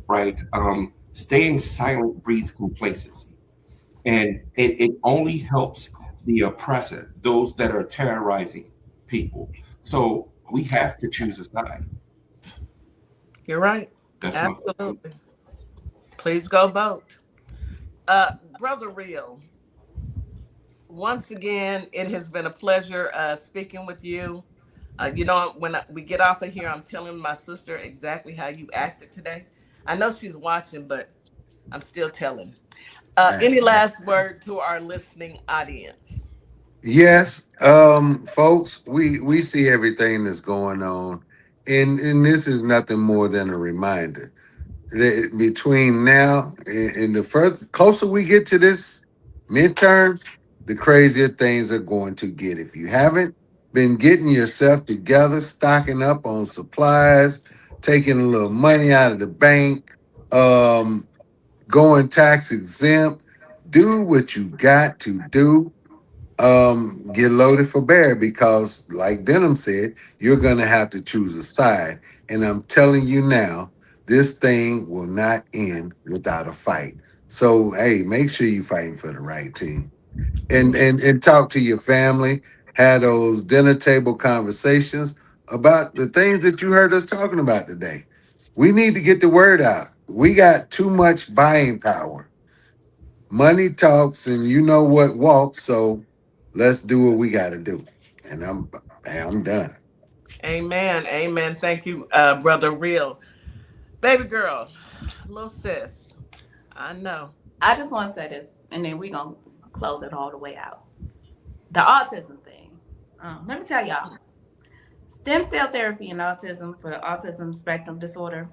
right? Staying silent breeds complacency, and it only helps the oppressor, those that are terrorizing people. So we have to choose a side. You're right. That's my Absolutely. Please go vote. Brother Real, once again, it has been a pleasure speaking with you. When we get off of here, I'm telling my sister exactly how you acted today. I know she's watching, but I'm still telling. Any last word to our listening audience? Yes, folks, we see everything that's going on, and this is nothing more than a reminder that between now and the further closer we get to this midterms, the crazier things are going to get. If you haven't been getting yourself together, stocking up on supplies, taking a little money out of the bank, um, going tax exempt, do what you got to do. Get loaded for bear, because like Denham said, you're gonna have to choose a side. And I'm telling you now, this thing will not end without a fight. So hey, make sure you're fighting for the right team. And talk to your family, have those dinner table conversations about the things that you heard us talking about today. We need to get the word out. We got too much buying power. Money talks, and you know what walks. So let's do what we got to do. And I'm done. Amen. Amen. Thank you, Brother Real. Baby girl, little sis. I know. I just want to say this, and then we're going to close it all the way out. The autism thing. Let me tell y'all. Stem cell therapy and autism for the autism spectrum disorder.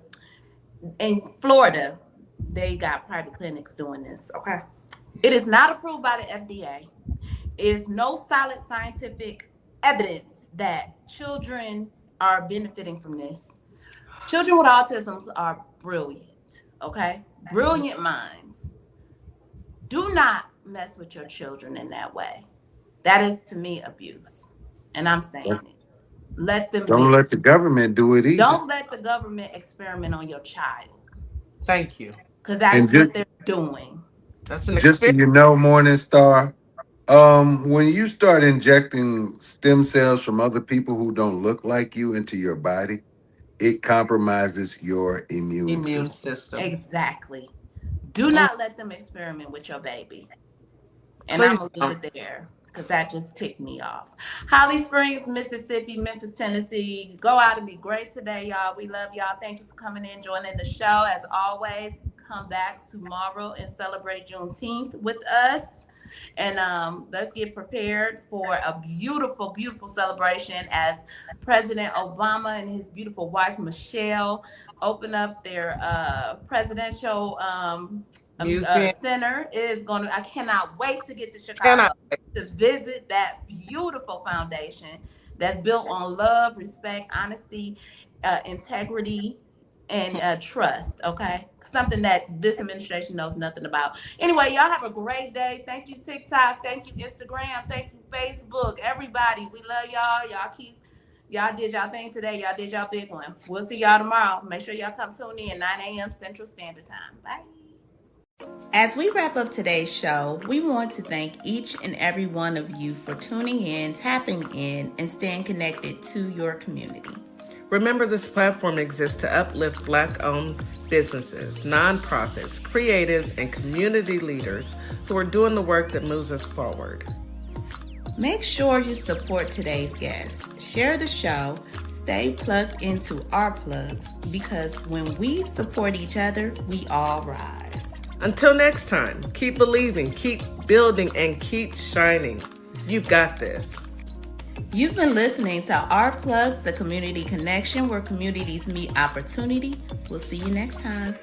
In Florida, they got private clinics doing this, okay? It is not approved by the FDA. Is no solid scientific evidence that children are benefiting from this. Children with autism are brilliant, okay? Brilliant minds. Do not mess with your children in that way. That is, to me, abuse. And I'm saying it. Let them Don't let the government do it either. Don't let the government experiment on your child. Thank you. Because that's what they're doing. That's an just so you know, Morningstar, when you start injecting stem cells from other people who don't look like you into your body, it compromises your immune system. Exactly. Do not let them experiment with your baby. And I'm going to leave it there, because that just ticked me off. Holly Springs, Mississippi, Memphis, Tennessee. Go out and be great today, y'all. We love y'all. Thank you for coming in, joining the show. As always, come back tomorrow and celebrate Juneteenth with us. And let's get prepared for a beautiful, beautiful celebration as President Obama and his beautiful wife, Michelle, open up their presidential center. I cannot wait to get to Chicago to visit that beautiful foundation that's built on love, respect, honesty, integrity, and trust, okay? Something that this administration knows nothing about. Anyway, y'all have a great day. Thank you, TikTok. Thank you, Instagram. Thank you, Facebook. Everybody, we love y'all. Y'all did y'all thing today. Y'all did y'all big one. We'll see y'all tomorrow. Make sure y'all come tune in 9 a.m. Central Standard Time. Bye. As we wrap up today's show, we want to thank each and every one of you for tuning in, tapping in, and staying connected to your community. Remember, this platform exists to uplift Black-owned businesses, nonprofits, creatives, and community leaders who are doing the work that moves us forward. Make sure you support today's guests. Share the show. Stay plugged into our plugs, because when we support each other, we all rise. Until next time, keep believing, keep building, and keep shining. You've got this. You've been listening to Our Plugs, the community connection where communities meet opportunity. We'll see you next time.